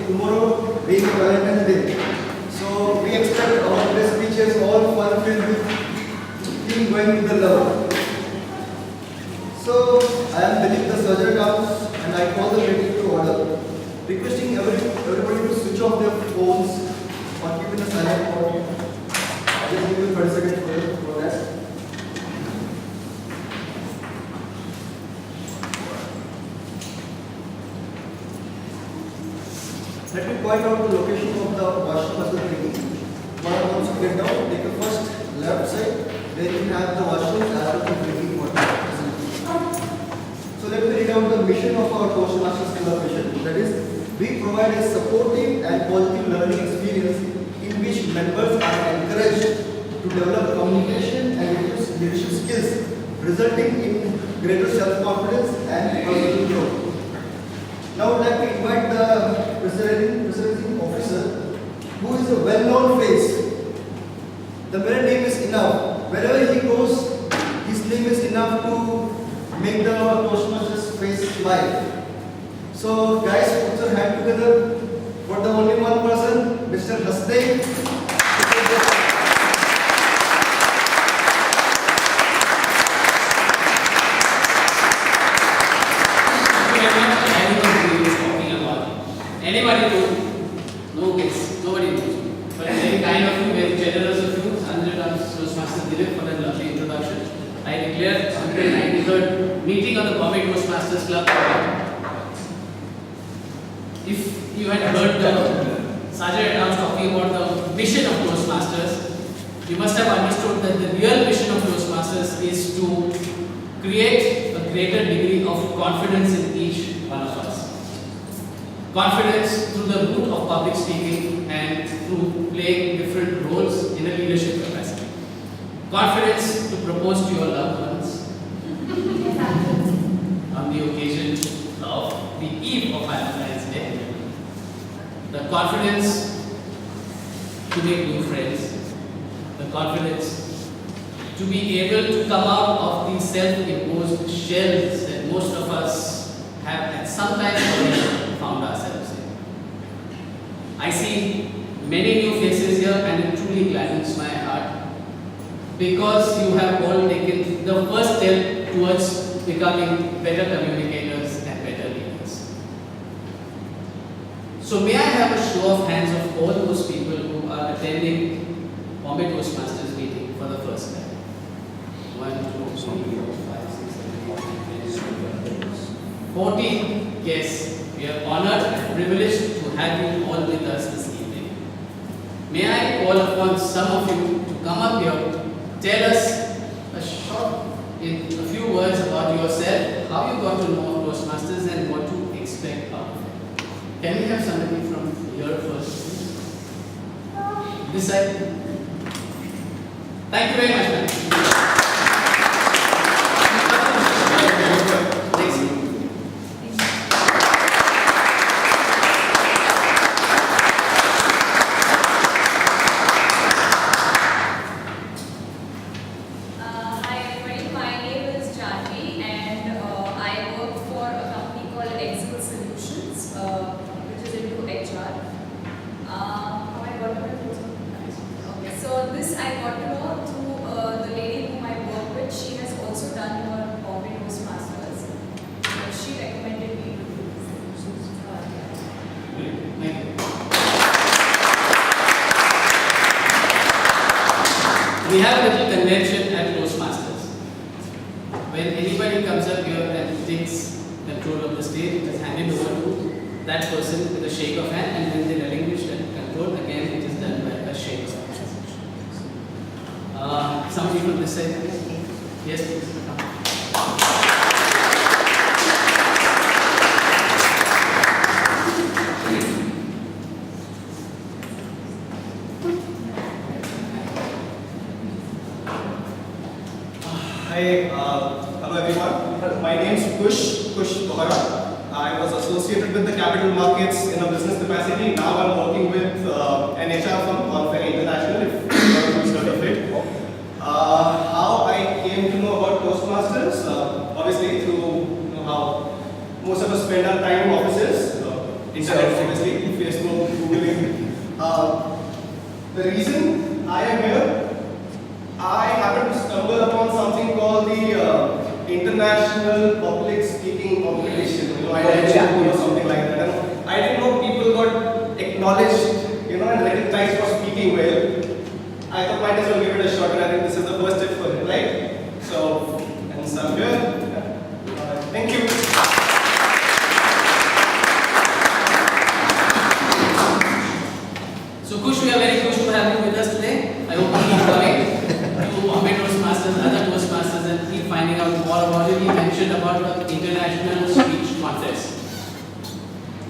tomorrow being Valentine's Day. So we expect our press speeches all fun filled with team going with the love. So I am Dilip, the surgeon house, and I call the meeting to order, requesting everybody to switch off their phones or keep in a silent mode. I just give you 30 seconds for that. Let me point out the location of the washroom as the drinking. Once you get down, take the first left side, where you have the washroom as well as the drinking water. So let me read out the mission of our Toastmasters Club mission. That is, we provide a supportive and positive learning experience in which members are encouraged to develop communication and leadership skills, resulting in greater self-confidence and personal growth. Now I would like to invite the presiding officer, who is a well-known face. The mere name is enough. Wherever he goes, his name is enough to make the Toastmasters face smile. So guys, put your hand together for the only one person, Mr. Hasnain. Anybody knows? No case. Nobody knows. But very kind of you, very generous of you, Toastmaster Dilip, for that lovely introduction. I declare the 93rd meeting of the Bombay Toastmasters Club. If you had heard the Sergeant at Arms talking about the mission of Toastmasters, you must have understood that the real mission of Toastmasters is to create a greater degree of confidence in each one of us. Confidence through the route of public speaking and through playing different roles in a leadership capacity. Confidence to propose to your loved ones on the occasion of the eve of Valentine's Day. The confidence to make new friends. The confidence to be able to come out of the self-imposed shells that most of us have at some time found ourselves in. I see many new faces here and it truly gladdens my heart because you have all taken the first step towards becoming better communicators and better leaders. So may I have a show of hands of all those people who are attending Bombay Toastmasters meeting for the first time? 1, 2, 3, 4, 5, 6, 7, 8, 9, 10, 14 guests. We are honored and privileged to have you all with us this evening. May I call upon some of you to come up here, tell us in a few words about yourself, how you got to know Toastmasters and what to expect out of it. Can we have somebody from here first? This side? Thank you very much, ma'am. We have a little convention at Toastmasters. When anybody comes up here and takes control of the stage, it is handed over to that person with a shake of hand, and when they relinquish that control, again it is done by a shake of hand. Somebody from this side? Yes, please. Hi, hello everyone. My name is Kush Bohara. I was associated with the capital markets in a business capacity. Now I'm working with an HR firm called Ferry International, if you have heard of it. How I came to know about Toastmasters? Obviously through how most of us spend our time in offices. internet, obviously, Facebook, Googling. The reason I am here, I happened to stumble upon something called the International Public Speaking Competition. You know, I didn't know something like that. And I didn't know people got acknowledged, you know, and recognized for speaking well. I thought might as well give it a shot, and I think this is the first step for it, right? So, I'm here. Thank you. So Kush, we are very close to have you with us today. I hope you keep coming to Bombay Toastmasters, other Toastmasters, and keep finding out more about it. You mentioned about the International Speech Contest.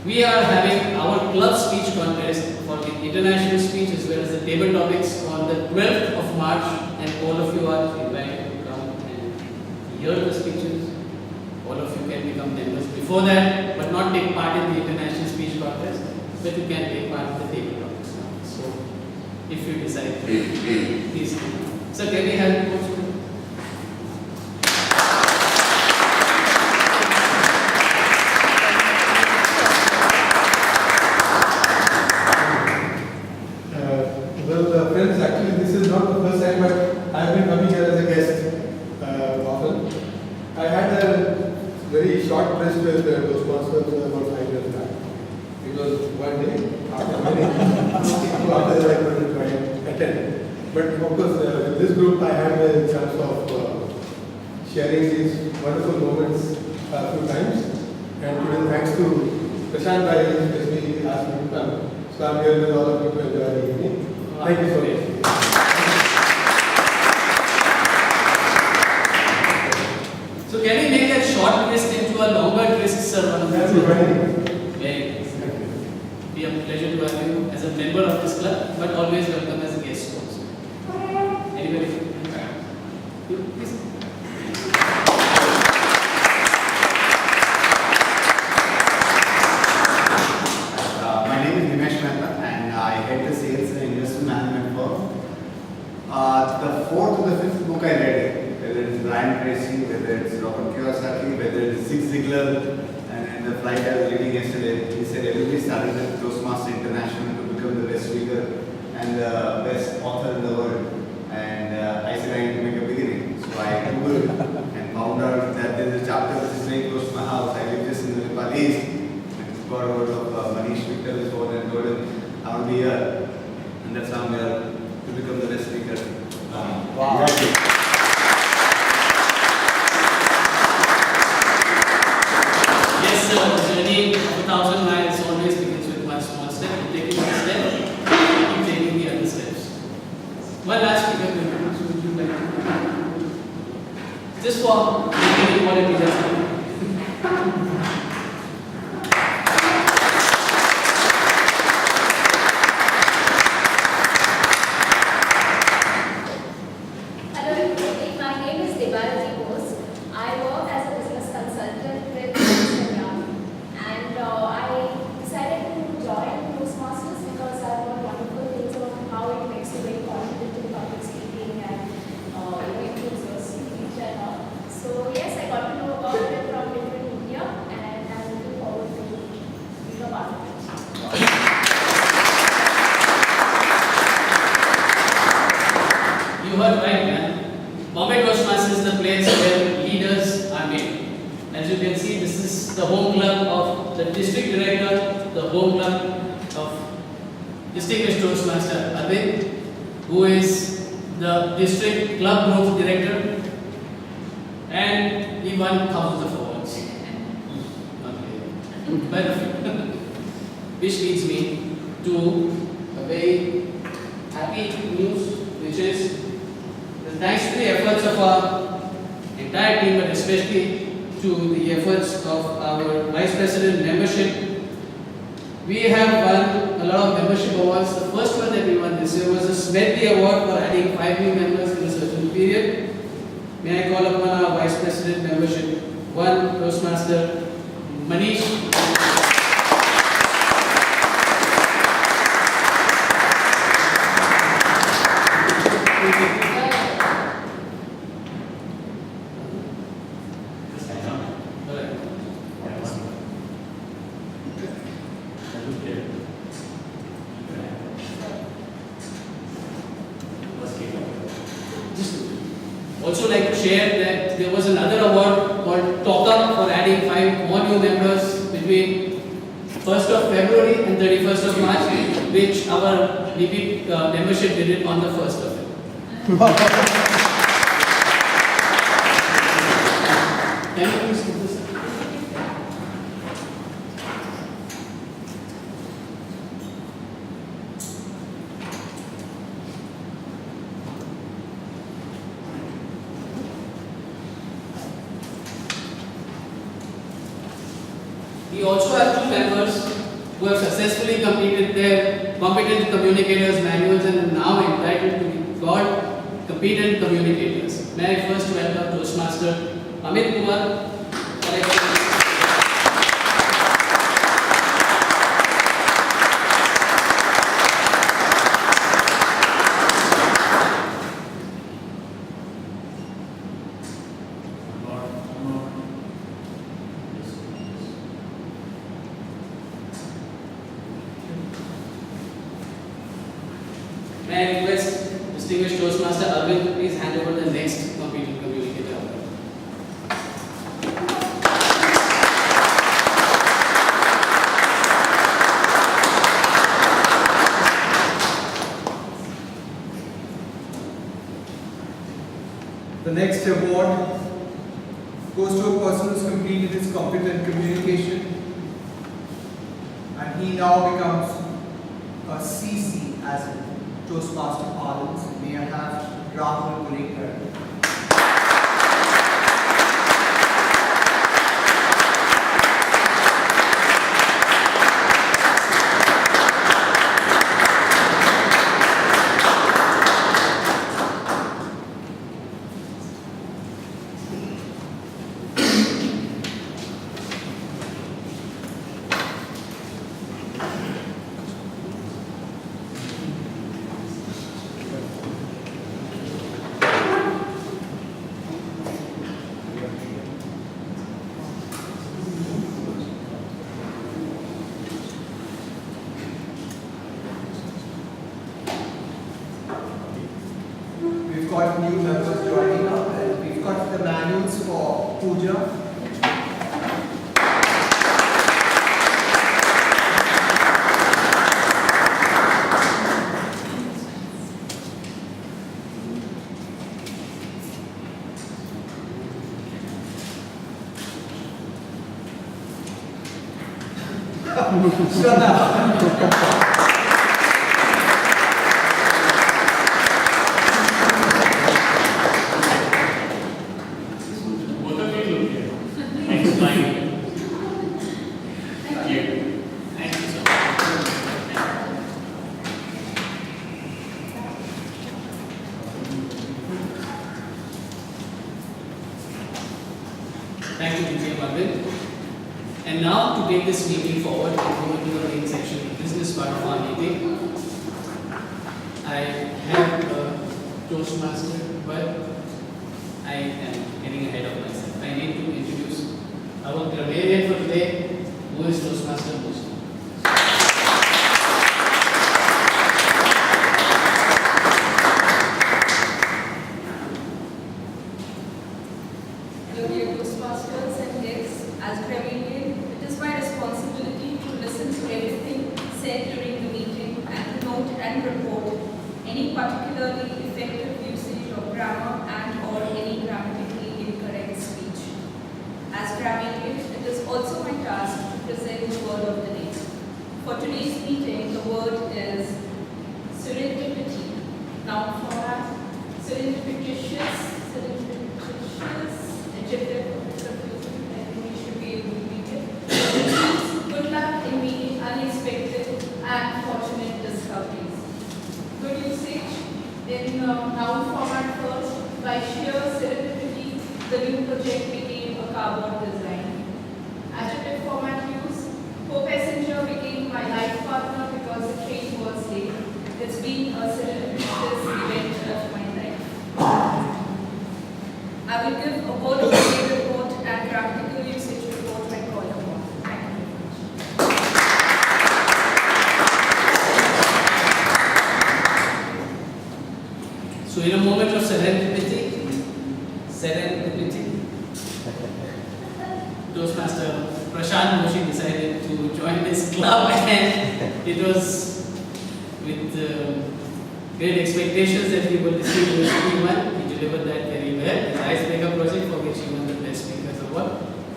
We are having our club speech contest for the international speech as well as the table topics on the 12th of March, and all of you are invited to come and hear the speeches. All of you can become members before that, but not take part in the international speech contest, but you can take part in the table topics now. So, if you decide, please come. So, can we have you? Friends, actually this is not the first time, but I have been coming here as a guest often. I had a very short tryst with Toastmasters about 5 years back. It was one day after many after that I couldn't try and attend. But of course, with this group I had a chance of sharing these wonderful moments a few times. And today, thanks to Prashant Bhai, especially asked me to come. So I'm here with all of you to enjoy the evening. Thank you so much. So can we make that short twist into a longer twist, sir? That's right. Very nice. Be a pleasure to have you as a member of this club, but always welcome as a guest also. Anybody? You, please. My name is Nimesh Mehta and I head the sales and investment management firm. The fourth or the fifth book I read, whether it's Brian Tracy, whether it's Robert Kiyosaki, whether it's Zig Ziglar, and in the flight I was reading yesterday, he said everybody started at Toastmasters International to become the best speaker and the best author in the world. And I said I need to make a beginning. So I Googled and found out that there is a chapter which is very close to my house. I live just in the Nepal East. Got a word of Manish Victor is over and told him I will be here, and that's how we are to become the best speaker. Wow. Yes, sir. The journey of 1,000 miles always begins with one small step. You take it one step, keep taking the other steps. One last speaker, would you like to? Just for making it quality justice. You heard right, man. Bombay Toastmasters is the place where leaders are made. As you can see, this is the home club of the district director, the home club of distinguished Toastmaster Arvind, who is the district club growth director, and he won thousands of awards. Okay. But which leads me to a very happy news, which is thanks to the efforts of our entire team, but especially to the efforts of our Vice President membership, we have won a lot of membership awards. The first one that we won this year was the Smedley Award for adding 5 new members in a certain period. May I call upon our Vice President membership, one Toastmaster, Manish. Also like to share that there was another award called Talker for adding 5 more new members between 1st of February and 31st of March, which our repeat membership did it on the 1st of February. Can you please give this? We also have 2 members who have successfully completed their competent communicators manuals and are now entitled to be called competent communicators. May I first welcome Toastmaster Amit Kumar. May I request distinguished Toastmaster Arvind to please hand over the next competent communicator. The next award goes to a person who's completed his competent communication, and he now becomes a CC as in Toastmaster parlance. May I have Rahul Gulekar. We've got new members joining up, and we've got the manuals for puja. Shut up. Thank you, DJ Arvind. And now to take this meeting forward and go into the main section, the business part of our meeting. I have a Toastmaster, but I am getting ahead of myself. I need to introduce our grammarian for today, who is Toastmaster Bhushan. Hello, dear Toastmasters and guests. As grammarian, it is my responsibility to listen to everything said during the meeting and to note and report any particularly effective usage of grammar and/or any grammatically incorrect speech. As grammarian, it is also my task to present the word of the day. For today's meeting, the word is serendipity. Noun format: serendipitous, adjective, confusing, I think we should be able to read it. It means good luck in meeting unexpected and fortunate discoveries. Good usage in noun format first. By sheer serendipity, the new project became a cardboard design. Adjective format use: co-passenger became my life partner because the train was late. It's been a serendipitous event of my life. I will give a word of the day report and practical usage report when called upon. Thank you very much. So in a moment of serendipity, this club, and it was with great expectations that he will receive the P1. He delivered that very well. His icebreaker project, for which he won the Best Speakers Award.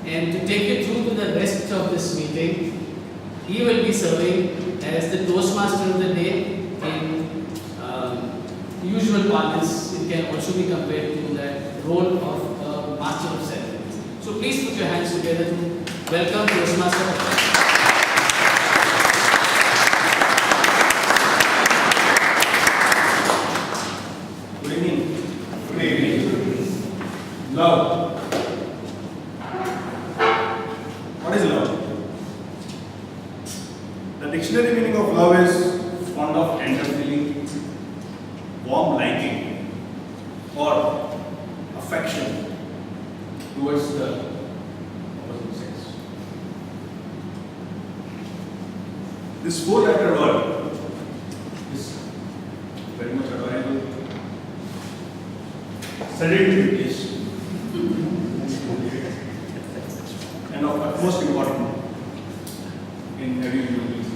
And to take you through to the rest of this meeting, he will be serving as the Toastmaster of the day in usual parlance. It can also be compared to that role of Master of Ceremonies. So please put your hands together to welcome Toastmaster. Love. What is love? The dictionary meaning of love is fond of tender feeling, warm liking, or affection towards the opposite sex. This four-letter word is very much adorable. Serendipitous. And of utmost importance in every human being.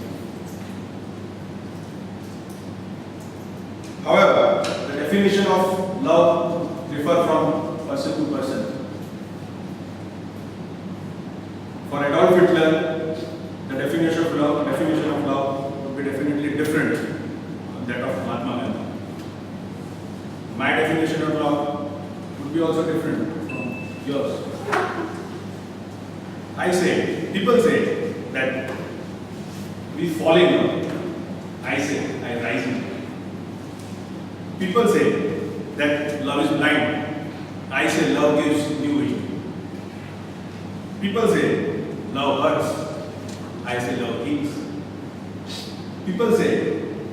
However, the definition of love differs from person to person. For Adolf Hitler, the definition of love would be definitely different from that of Mahatma Gandhi. My definition of love would be also different from yours. People say that we fall in love. I say, I rise in love. People say that love is blind. I say love gives new vision. People say love hurts. I say love heals. People say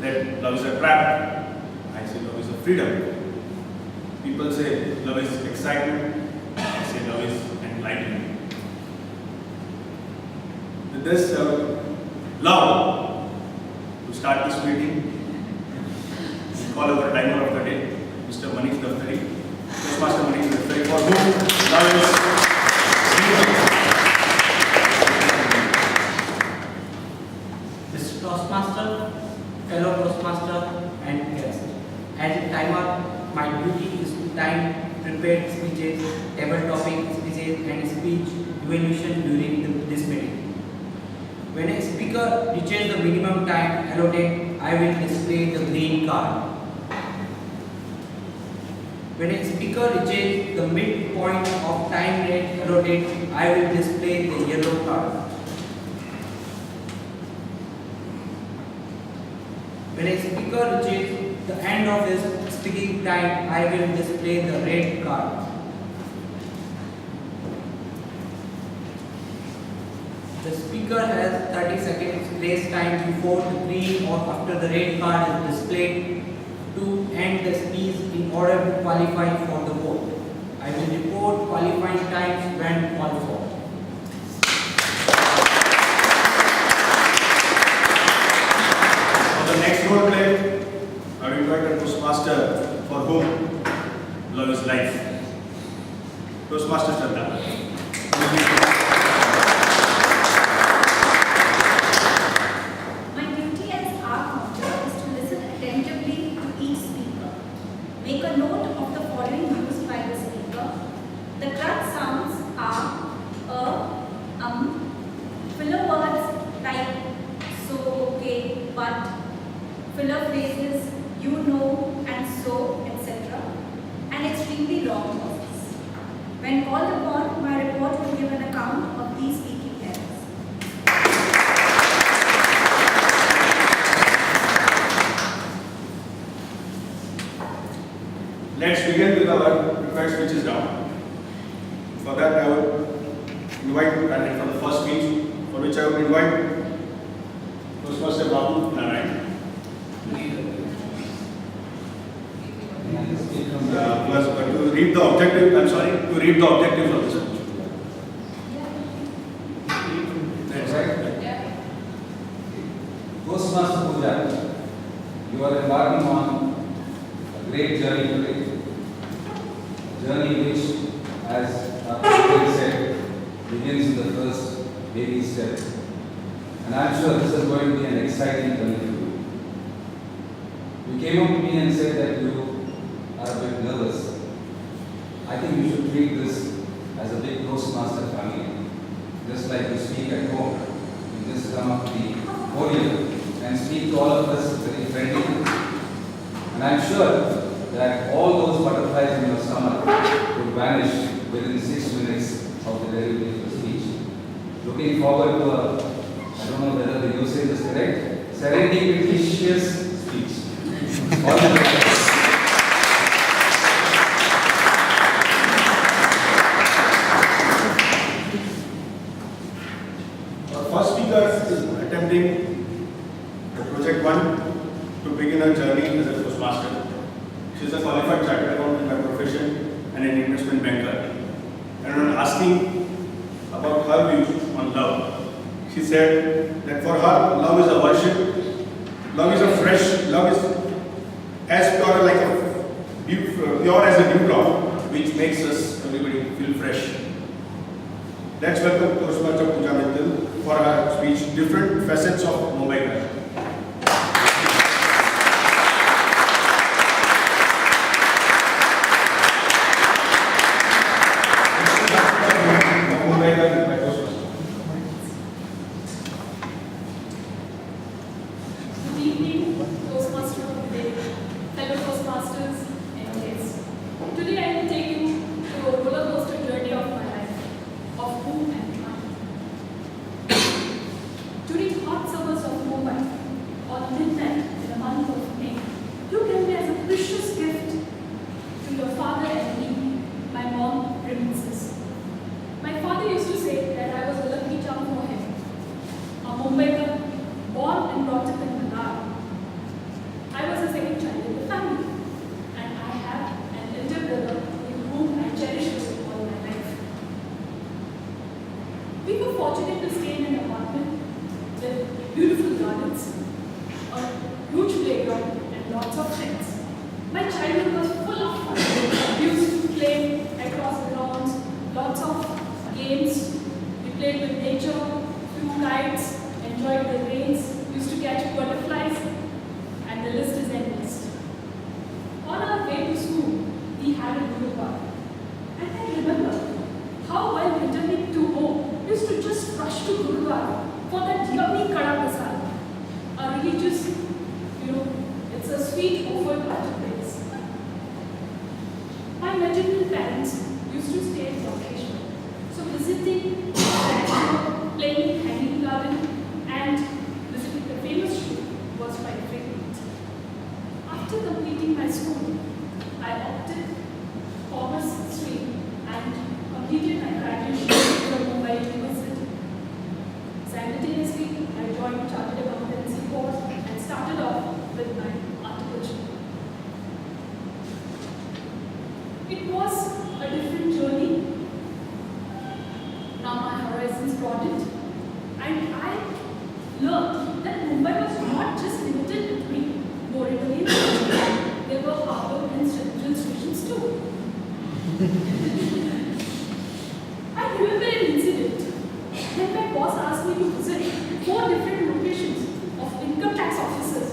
that love is a trap. I say love is a freedom. People say love is excitement. I say love is enlightenment. With this love, to start this meeting, we call our timer of the day, Mr. Manish Daftari, Toastmaster Manish Daftari, for whom love is Mr. Toastmaster, fellow Toastmaster, and guest. As a timer, my duty is to time prepared speeches, table topic speeches, and speech evaluation during this meeting. When a speaker reaches the minimum time allotted, I will display the green card. When a speaker reaches the midpoint of time rate allotted, I will display the yellow card. When a speaker reaches the end of his speaking time, I will display the red card. The speaker has 30 seconds grace time before the green or after the red card is displayed to end the speech in order to qualify for the vote. I will report qualifying times when called for. For the next role play, I will invite a Toastmaster for whom love is life. Toastmaster Chandra. Make a note of the following used by the speaker. The correct sounds are filler words like so, okay, but, filler phrases, you know, and so, etc. and extremely long pauses. When called upon, my report will give an account of these speaking errors. Let's begin with our prepared speeches now. For that, I would invite for the first speech, for which I would invite Toastmaster Babu Narayan. To read the objective, to read the objectives of this speech. That's right. Toastmaster Puja, you are embarking on a great journey today. A journey which, as our president said, begins with the first baby step And I'm sure this is going to be an exciting journey for you. You came up to me and said that you are a bit nervous. I think you should treat this as a big Toastmaster family. Just like you speak at home, you just come up to the podium and speak to all of us very friendly. And I'm sure that all those butterflies in your stomach will vanish within 6 minutes of the very beautiful speech. Looking forward to I don't know whether the usage is correct, serendipitous speech. All the best. Our first speaker is attempting the project 1 to begin her journey as a Toastmaster. She is a qualified chartered accountant by profession and an investment banker. And when asking about her views on love, she said that for her, love is a worship, love is a fresh, love is as pure like pure as a dewdrop, which makes us everybody feel fresh. Let's welcome Toastmaster Pooja Mittal for her speech, Different Facets of Bombay. Good evening, Toastmaster of the day, fellow Toastmasters and guests. Today I will take you to a roller coaster journey of my life, of who and I. During hot summers of Mumbai, on midnight in the month of May, you came me as a precious gift to your father and me, my mom, Princess. My father used to say that I was a lucky charm for him, a Mumbaiker, born and brought up in Manila. I was the second child in the family, and I have an elder brother with whom I cherish all my life. We were fortunate to stay in an apartment with beautiful gardens, a huge playground, and lots of friends. My childhood was full of fun. We used to play across the lawns, lots of games. We played with nature, flew kites, enjoyed the rains, used to catch butterflies, and the list is endless. On our way to school, we had a Gurudwara. And I remember how while returning to home, we used to just rush to Gurudwara for that yummy kada prasad, a religious, it's a sweet offered after praise. My maternal parents used to stay in Lokeshwar, so visiting the playing hanging garden, and visiting the famous shoe was my frequent. After completing my school, I opted commerce stream and completed my graduation from Bombay University. Simultaneously, I joined chartered accountancy course and started off with my article. It was a different journey. Now my horizons broadened, and I learned that Mumbai was not just limited between Borivali and Bombay. There were harbour and central stations too. I remember an incident when my boss asked me to visit 4 different locations of income tax officers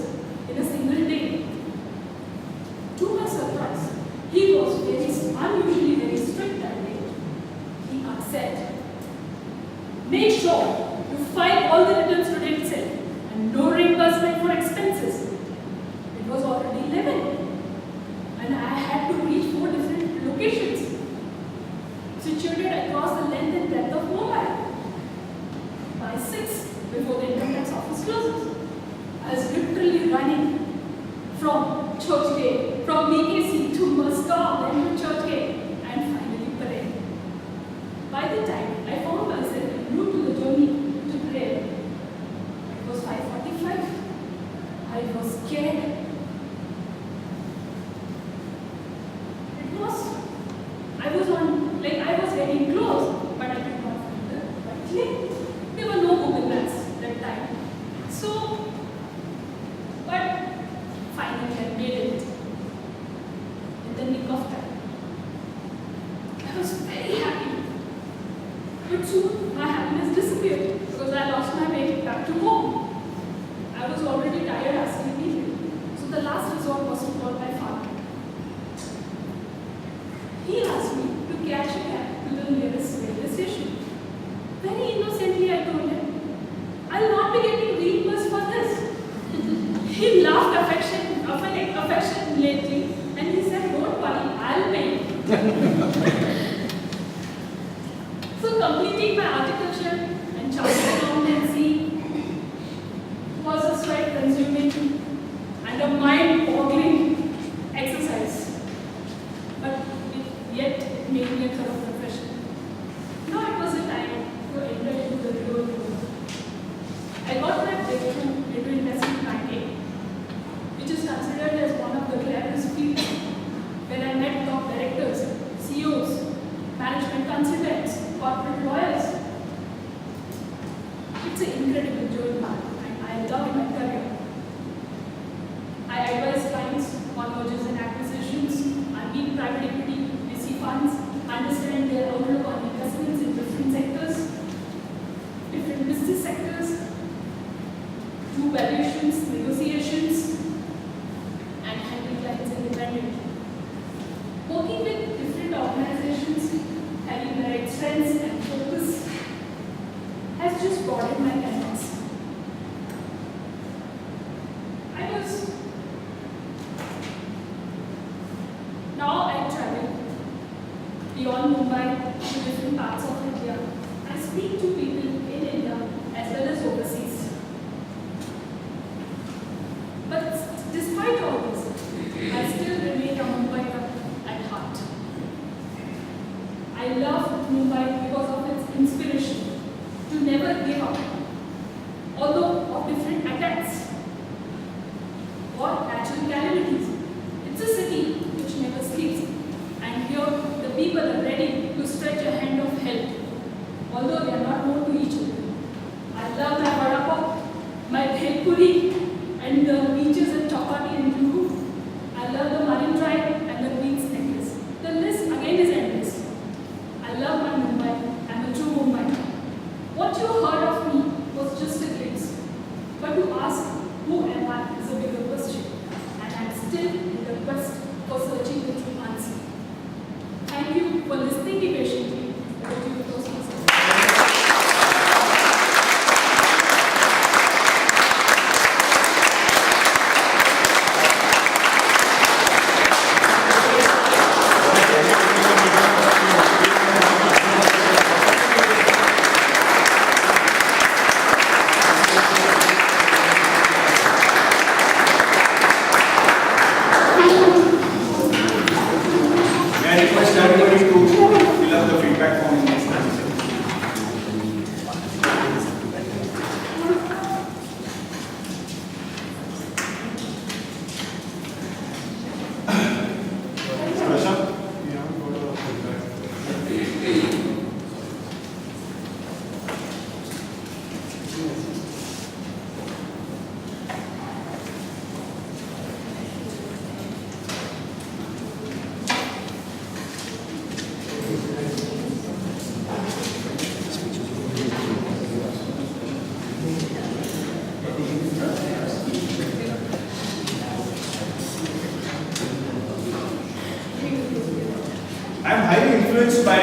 in a single day. To my surprise, he was unusually very strict that day. He said, "Make sure you file all the returns today itself and no reimbursement for expenses." It was already 11 and I had to reach 4 different locations situated across the length and breadth of Mumbai. By 6, before the income tax office closes, I was literally running from Churchgate, from BKC to Moscow, then to Churchgate, and finally Parade. By the time I found myself en route to the journey to prayer, it was 5:45. I was scared. I was getting close, but I could not find the right link. There were no Google Maps that time. So, but finally I made it in the nick of time. I was very happy. But soon my happiness disappeared because I lost my way back to home. He laughed affectionately and he said, "Don't worry, I'll pay you." So completing my horticulture and chartered accountancy was a sweat-consuming and a mind-boggling exercise. But yet it made me a thorough professional. Now it was a time to enter into the real world. I got my breakthrough into investment banking, which is considered as one of the clearest fields, where I met top directors, CEOs, management consultants, corporate lawyers. It's an incredible journey, and I love my career. I advise clients on mergers and acquisitions, I meet private equity, VC funds, understand their outlook on investments in different sectors, different business sectors, do valuations, negotiations, and handle clients independently. Working with different organizations, having the right strengths and focus has just broadened my canvas. Now I travel beyond Mumbai to different parts of India and speak to people in India as well as overseas. But despite all this, I still remain a Mumbaiker at heart. I love Mumbai because of its inspiration to never give up, although of different attacks or natural calamities. It's a city which never sleeps, and here the people are ready to stretch a hand of help, although they are not known to each other. I love my vada pav, my bhel puri, and the beaches at Chapati and Juhu. I love the Marine Drive and the Queen's Necklace. The list again is endless. I love my Mumbai. I'm a true Mumbaiker. What you heard of me was just a glimpse, but to ask who am I is a bigger question, and I'm still in the quest for searching the true answer. Thank you for listening patiently. Over to you, Toastmasters. May I request everybody to fill up the feedback form in this time? I am highly influenced by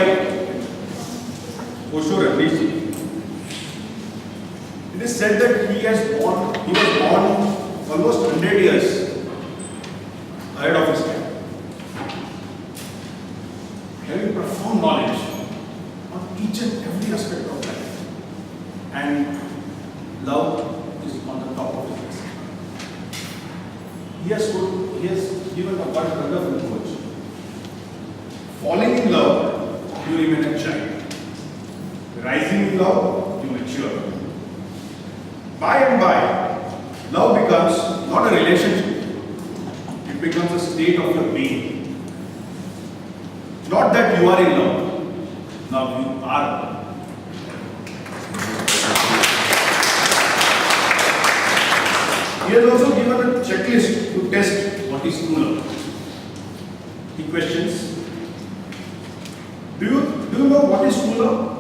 Osho Ramesh. It is said that he was born almost 100 years ahead of his time, having profound knowledge on each and every aspect of life, and love is on the top of his list. He has given a wonderful approach. Falling in love, you remain a child. Rising in love, you mature. By and by, love becomes not a relationship, it becomes a state of your being. Not that you are in love, now you are love. He has also given a checklist to test what is true love. He questions, do you know what is true love?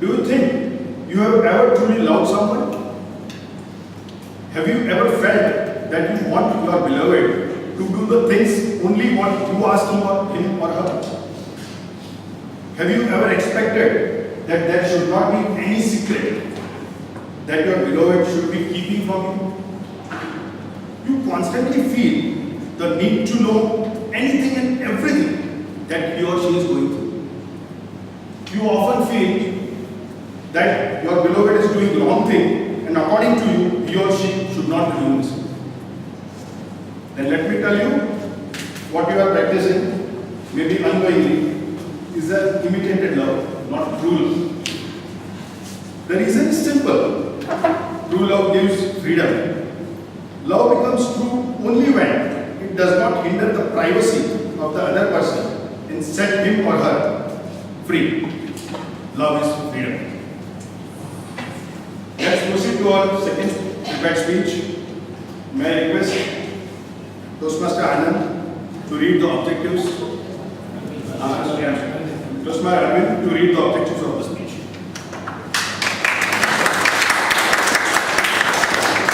Do you think you have ever truly loved someone? Have you ever felt that you want your beloved to do the things only what you ask him or her? Have you ever expected that there should not be any secret that your beloved should be keeping from you? constantly feel the need to know anything and everything that he or she is going through. You often feel that your beloved is doing the wrong thing, and according to you, he or she should not be doing this. Then let me tell you, what you are practicing, maybe unknowingly, is an imitated love, not true love. The reason is simple. True love gives freedom. Love becomes true only when it does not hinder the privacy of the other person and set him or her free. Love is freedom. Let's proceed to our second prepared speech. May I request Toastmaster Anand to read the objectives. Toastmaster Arvind to read the objectives of the speech.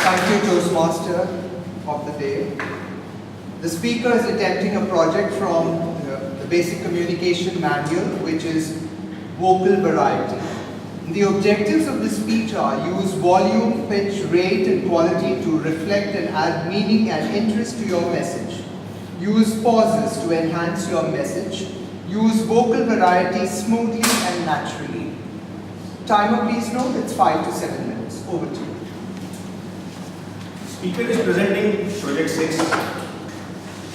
Thank you, Toastmaster of the day. The speaker is attempting a project from the basic communication manual, which is vocal variety. The objectives of the speech are: use volume, pitch, rate and quality to reflect and add meaning and interest to your message. Use pauses to enhance your message. Use vocal variety smoothly and naturally. Timer, please note, it's 5 to 7 minutes. Over to you. Speaker is presenting Project 6.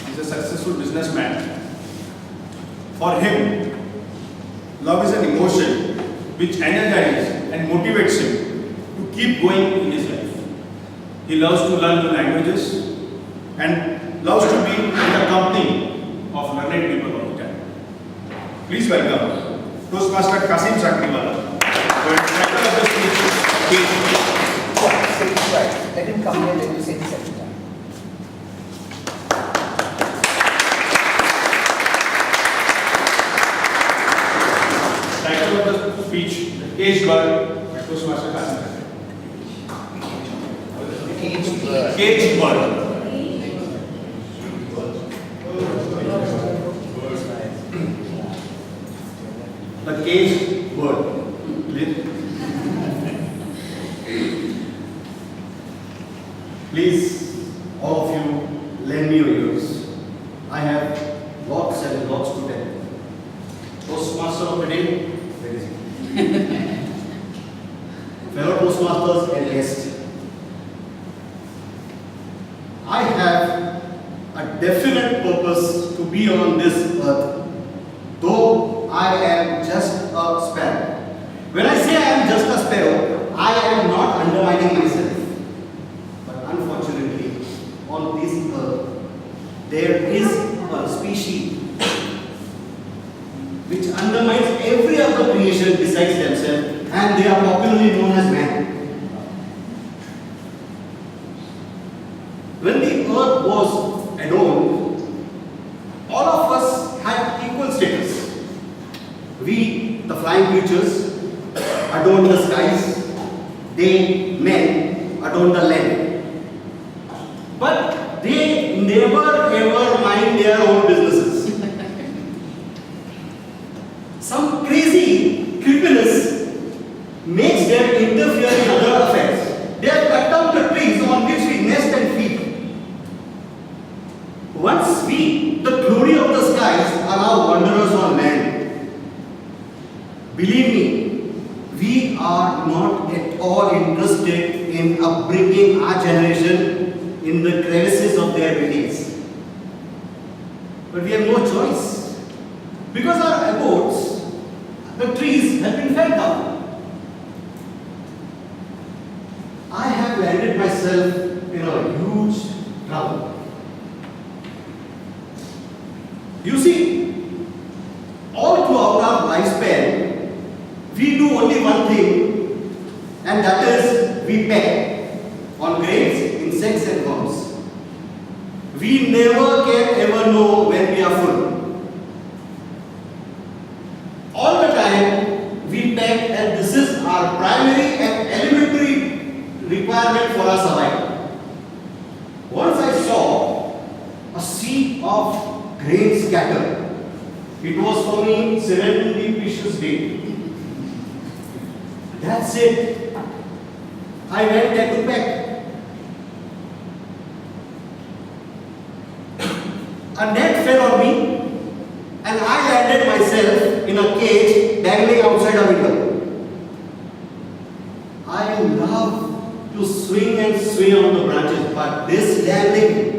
He's a successful businessman. For him, love is an emotion which energizes and motivates him to keep going in his life. He loves to learn new languages and loves to be in the company of learned people all the time. Please welcome Toastmaster Kasim Sakriwala for the title of the speech. Say it right. Let him come here, let you say the second time. Title of the speech, The Caged Bird, by Toastmaster Kasim Sakriwala. Caged bird. Caged Bird. The caged bird. Please, all of you, lend me your ears. I have lots and lots to tell. Toastmaster of the day, where is he? Fellow Toastmasters and guests, I have a definite purpose to be on this earth, though I am just a sparrow. When I say I am just a sparrow, I am not undermining myself. But unfortunately, on this earth, there is a species which undermines every other creation besides themselves, and they are popularly known as man. When the earth was adorned, all of us had equal status. We, the flying creatures, adorned the skies. They, men, adorned the land. But they never ever mind their own businesses. Some crazy creepiness makes them interfere in other affairs. They have cut down the trees on which we nest and feed. Once we, the glory of the skies, allow wanderers on land, believe me, we are not at all interested in upbringing our generation in the crevices of their beliefs. But we have no choice. Because our abodes, the trees have been felled down. I have landed myself in a huge trouble. You see, all throughout our lifespan, we do only one thing, and that is we peck on grains, insects and worms. We never can ever know when we are full. All the time we peck, and this is our primary and elementary requirement for our survival. Once I saw a sea of grains scattered. It was for me serendipitous day. That's it. I went there to peck. a net fell on me and I landed myself in a cage dangling outside a window. I love to swing and swing on the branches, but this dangling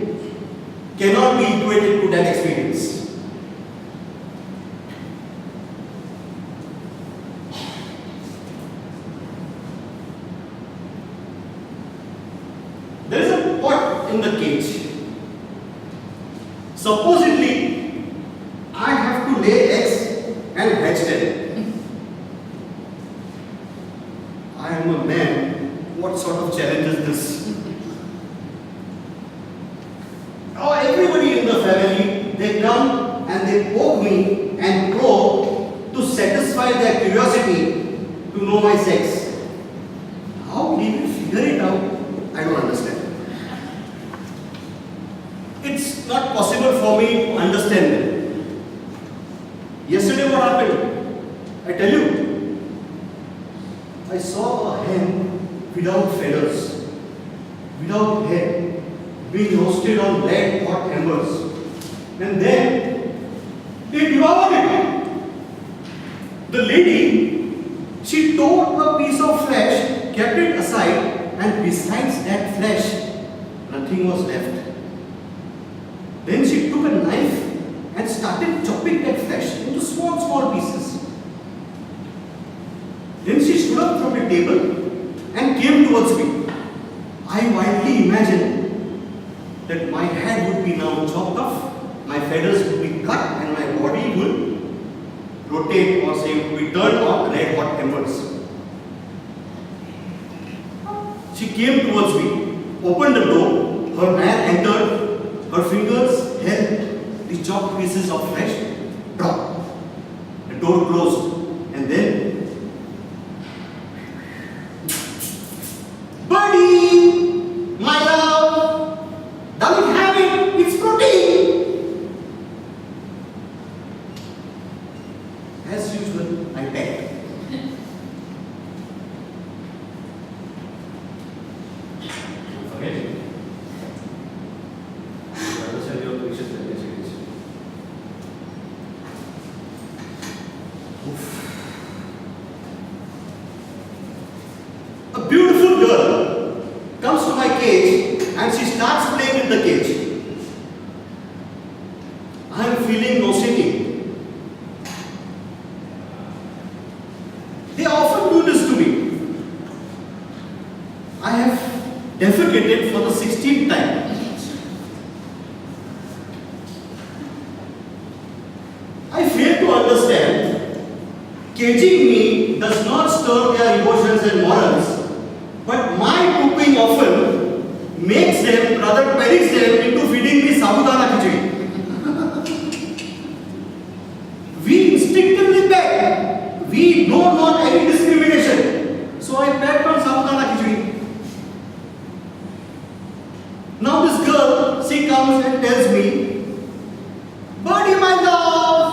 cannot be equated to that experience. There is a pot in the cage. Supposedly, I have to lay eggs and hatch them. I am a man. What sort of challenge is this? Oh, everybody in the family, they come and they poke me and probe to satisfy their curiosity to know my sex. How did you figure it out? I don't understand. It's not possible for me to understand them. Yesterday what happened? I tell you. I saw a hen without feathers, without head, being roasted on red hot embers. And then they devoured it. The lady, she tore a piece of flesh, kept it aside, and besides that flesh, nothing was left. Then she took a knife and started chopping that flesh into small pieces. Then she stood up from the table and came towards me. I wildly imagined that my head would be now chopped off, my feathers would be cut, and my body would rotate or say would be turned on red hot embers. She came towards me, opened the door, her hand entered, her fingers held the chopped pieces of flesh, drop. The door closed, and then, buddy, my love, don't have it, it's protein. As usual, I begged. Forget it. A beautiful girl comes to my cage and she starts playing with the cage. I am feeling nauseating. They often do this to me. I have defecated for the 16th time. I fail to understand. Caging me does not stir their emotions and morals, but my pooping often makes them, rather perits them into feeding me sabudana khichdi. We instinctively beg. We know not any discrimination. So I begged on sabudana khichdi. Now this girl, she comes and tells me, buddy, my love,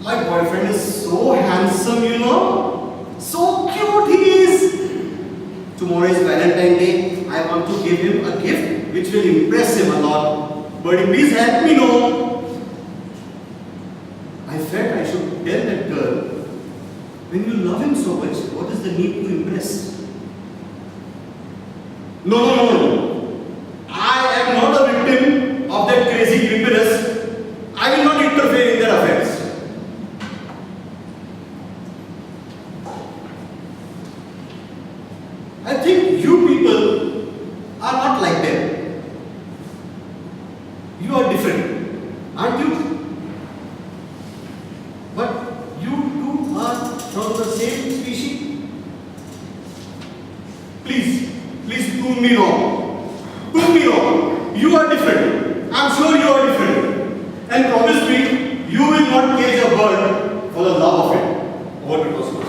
my boyfriend is so handsome, you know, so cute he is. Tomorrow is Valentine's Day. I want to give him a gift which will impress him a lot. Buddy, please help me know. I felt I should tell that girl, when you love him so much, what is the need to impress? No. I am not a victim of that crazy creepiness. I will not interfere in their affairs. I think you people are not like them. You are different, aren't you? But you two are from the same species. Please prove me wrong. Prove me wrong. You are different. I'm sure you are different. And promise me you will not cage a bird for the love of it. Over to Toastmasters.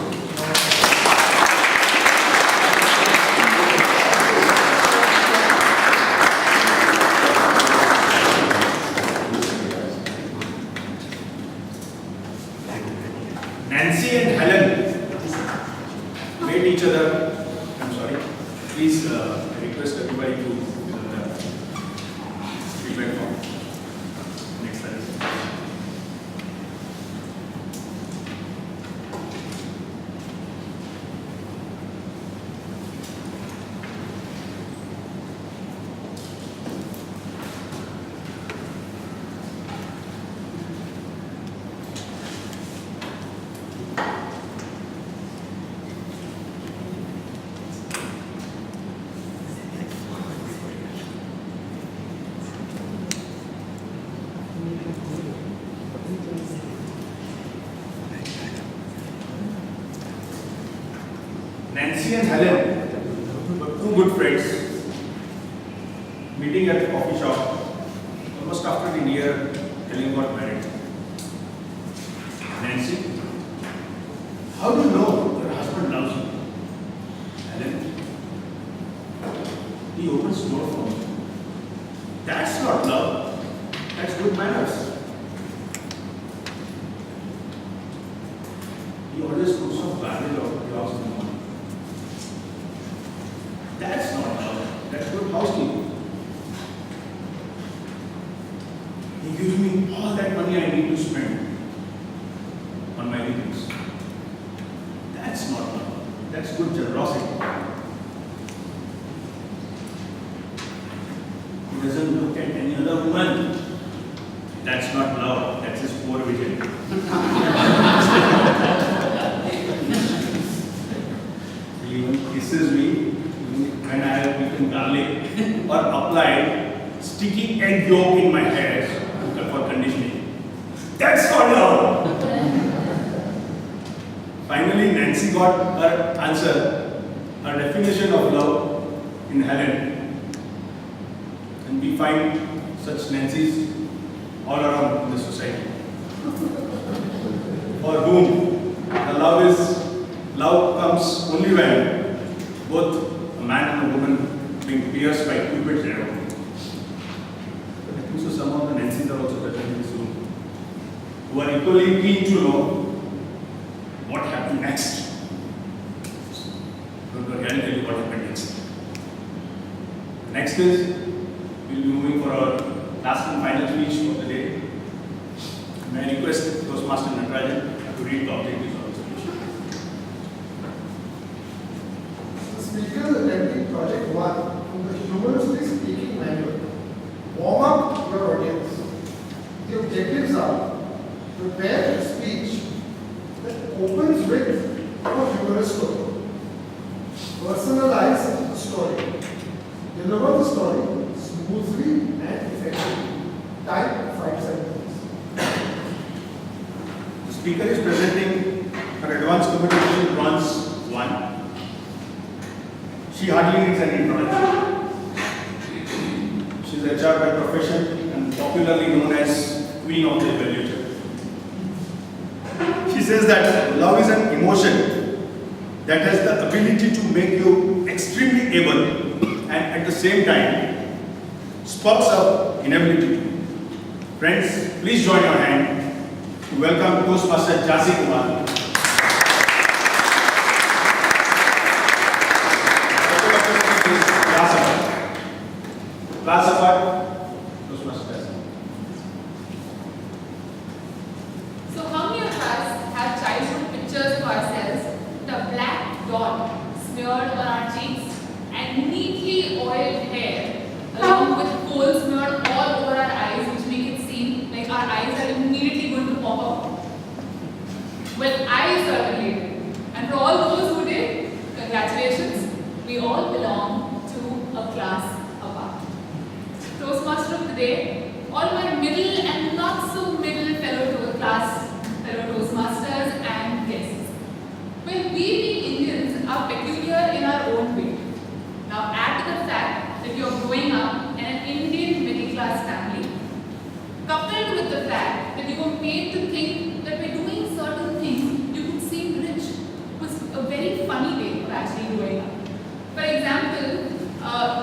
Nancy and Helen met each other. I'm sorry. Please request everybody to fill the feedback form. Nancy and Helen were two good friends meeting at a coffee shop almost after the year Helen got married. Nancy, how do you know your husband loves you? Helen, he opens door for me. That's not love, that's good manners. He always puts on barrel of gloves in the morning. That's not love, that's good housekeeping. He gives me all that money I need to spend on my weekends. That's not love, that's good generosity. He doesn't look at any other woman. That's not love, that's his poor vision. He even kisses me when I have eaten garlic or applied sticky egg yolk in my hair for conditioning. That's not love. Finally, Nancy got her answer, her definition of love in Helen. And we find such Nancys all around in the society. For whom the love comes only when both a man and a woman being pierced by Cupid's arrow. I think so some of the Nancys are also present in this room, who are equally keen to know what happened next. Don't worry, I'll tell you what happened next. Next is, we'll be moving for our last and final speech of the day. May I request Toastmaster Natarajan to read the objectives of the speech. The speaker is attempting project 1 from the humorously speaking manual. Warm up your audience. The objectives are: prepare a speech that opens with a humorous story. Personalize the story. Deliver the story smoothly and effectively. Time 5 seconds. The speaker is presenting her advanced communication bronze 1. She hardly needs any introduction. She is HR by profession and popularly known as Queen of the Evaluator. She says that love is an emotion that has the ability to make you extremely able and at the same time sparks up inability to. Friends, please join your hand to welcome Toastmaster Jasi Kumar. Class apart, Toastmaster Jasi. So how many of us have childhood pictures of ourselves with a black dot smeared on our cheeks and neatly oiled hair along with coal smeared all over our eyes, which make it seem like our eyes are immediately going to pop up? Well, I certainly did. And for all those who did, congratulations, we all belong to a class apart. Toastmaster of the day, all my middle and not so middle fellow Toastmasters and guests. Well, we being Indians are peculiar in our own way. Now add to the fact that you're growing up in an Indian middle class family, coupled with the fact that you were made to think that by doing certain things you could seem rich, was a very funny way of actually growing up. For example,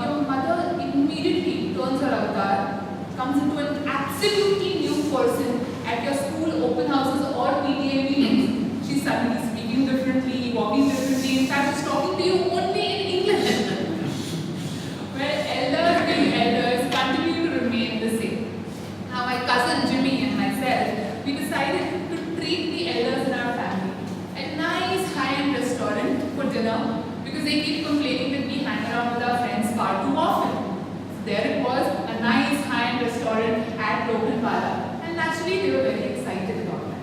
your mother immediately turns her avatar, comes into an absolutely new person at your school open houses or PTA meetings. She's suddenly speaking differently, walking differently, in fact, she's talking to you only in English. Where elders being elders continue to remain the same. Now, my cousin Jimmy and myself, we decided to treat the elders in our family at a nice high-end restaurant for dinner because they keep complaining that we hang around with our friends far too often. There it was, a nice high-end restaurant at Lokanwala, and naturally they were very excited about that.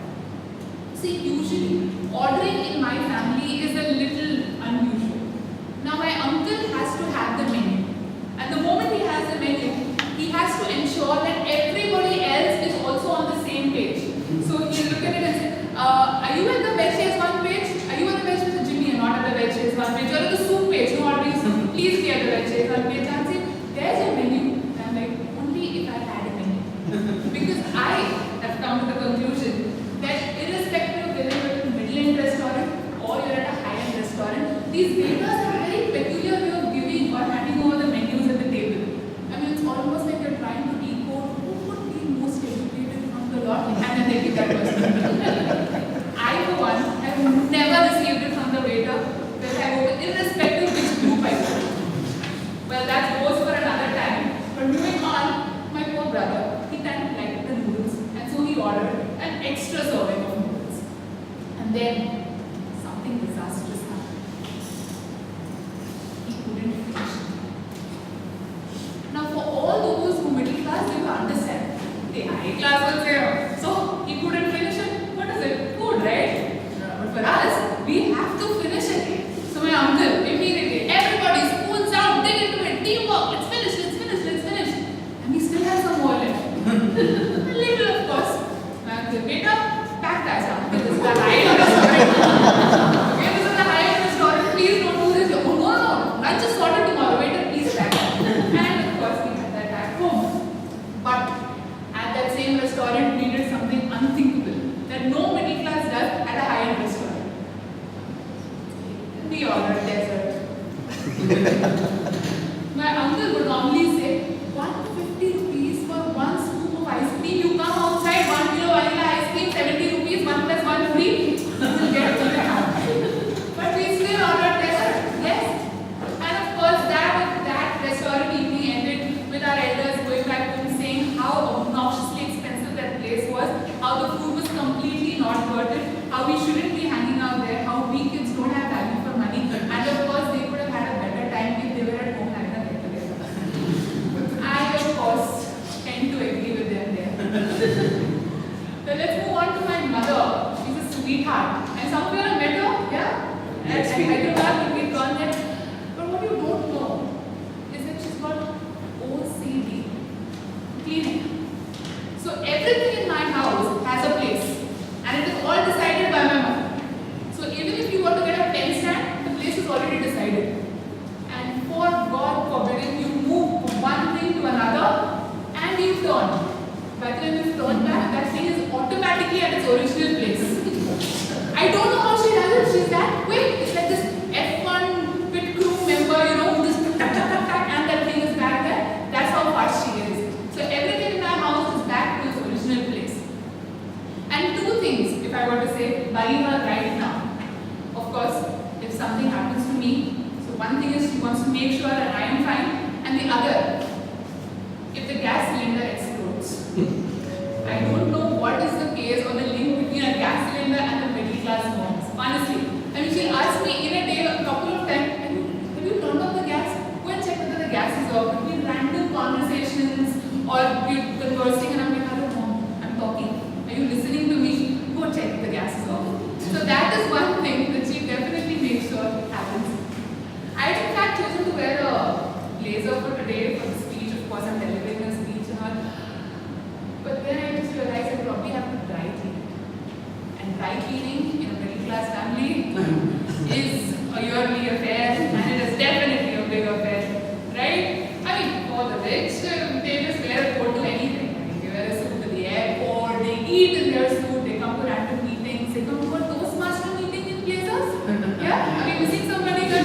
See, usually ordering in my family is a little unusual. Now my uncle has to have the menu, and the moment he has the menu, he has to ensure that everybody else is also on the same page. So he'll look at it and say, are you at the veg one page? Are you at the veg with Jimmy and not at the veg one page? You're at the class was there. So he couldn't finish it. What is it? Food, right? But for us, we have to finish it. So my uncle immediately, everybody, spoons out, dig into it, teamwork, let's finish, let's finish, let's finish. And we still have some more left. A little, of course. My uncle, beta, pack that up. This is the high-end restaurant. Okay, this is the high-end restaurant. Please don't do this. Oh, no. Lunch is sorted tomorrow. Waiter, please pack that. And of course, we had that back home. But at that same restaurant, we did something unthinkable that no middle class does at a high-end restaurant. We ordered dessert. My uncle would normally say, 150 rupees for one scoop of ice cream. You come outside, 1 kilo vanilla ice cream, 70 rupees, 1 plus 1 free. You will get to the house. But we still ordered dessert. Yes. And of course, that restaurant evening ended with our elders going back home saying how obnoxiously expensive that place was, how the food was completely not worth it, how we shouldn't be hanging out there, how we kids don't have value for money, and of course they could have had a better time if they were at home having a get-together. I of course tend to agree with them there. So let's move on to my mother. She's a sweetheart. And some of you have met her, yeah? At Hyderabad, we've gone there. But what you don't know is that she's got OCD, cleaning. So everything in my house has a place. And it is all decided by my mother. So even if you want to get a pen stand, the place is already decided. And for God forbidden, you move from one thing to another and you turn. By the time you turn back, that thing is automatically at its original place. I don't know how she does it. She's that quick. It's like this F1 pit crew member, you know, just tack, tack, tack, tack, and that thing is back there. That's how fast she is. So everything in my house is back to its original place. And two things, if I were to say, worry her right now. Of course, if something happens to me, so one thing is she wants to make sure that I am fine, and the other, if the gas cylinder explodes. I don't know what is the case or the link between a gas cylinder and the middle class homes. Honestly. I mean, she'll ask me in a day a couple of times, have you turned off the gas? Go and check whether the gas is off. Between random conversations or we're conversing and I'm like, hello mom, I'm talking. Are you listening to me? Go check if the gas is off. So that is one thing that she definitely makes sure happens. I had in fact chosen to wear a blazer for today for the speech. Of course, I'm delivering a speech and all. But then I just realized I probably have to dry clean it. And dry cleaning in a middle class family is a yearly affair, and it is definitely a big affair, right? I mean, for the rich, they just wear a coat to anything. I mean, they wear a suit to the airport, they eat in their suit, they come to random meetings, they come to a Toastmaster meeting in blazers. Yeah? Are we missing somebody good?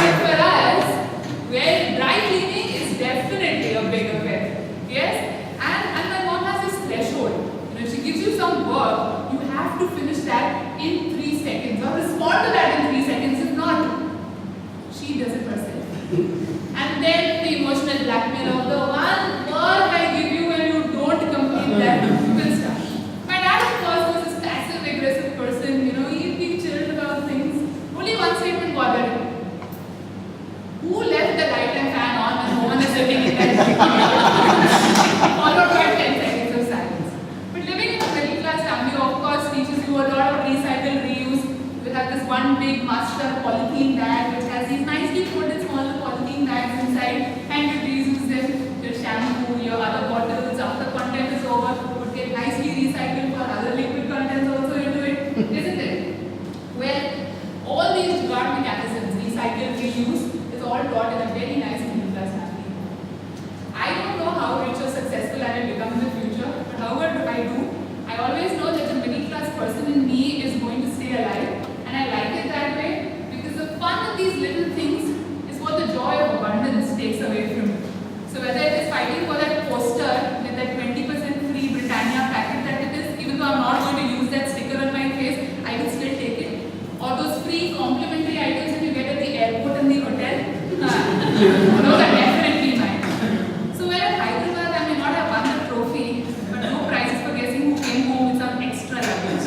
But for us, well, dry cleaning is definitely a big affair. Yes? And my mom has this threshold. You know, she gives you some work, you have to finish that in 3 seconds or respond to that in 3 seconds. If not, she does it herself. And then the emotional blackmail of the one work I give you when you don't complete that will start. My dad, of course, was this passive aggressive person. You know, he'd be chilled about things. Only one statement bothered him. Who left the light and fan on when no one is sitting in that? Followed by 10 seconds of silence. But living in a middle class family, of course, teaches you a lot of recycle, reuse. You have this one big master polythene bag which has these nicely folded small polythene bags inside, and you reuse them. Your shampoo, your other bottles, after content is over, would get nicely recycled for other liquid contents also into it, isn't it? Well, all these guard mechanisms, recycle, reuse, is all taught in a very nice middle class family. I don't know how rich or successful I will become in the future, but however I do, I always know that the middle class person in me is going to stay alive, and I like it that way because the fun in these little things is what the joy of abundance takes away from you. So whether it is fighting for that poster with that 20% free Britannia packet that it is, even though I'm not going to use that sticker on my face, I will still take it. Or those free complimentary items that you get at the airport and the hotel, those are definitely mine. So while at Hyderabad, I may not have won the trophy, but no prizes for guessing who came home with some extra luggage.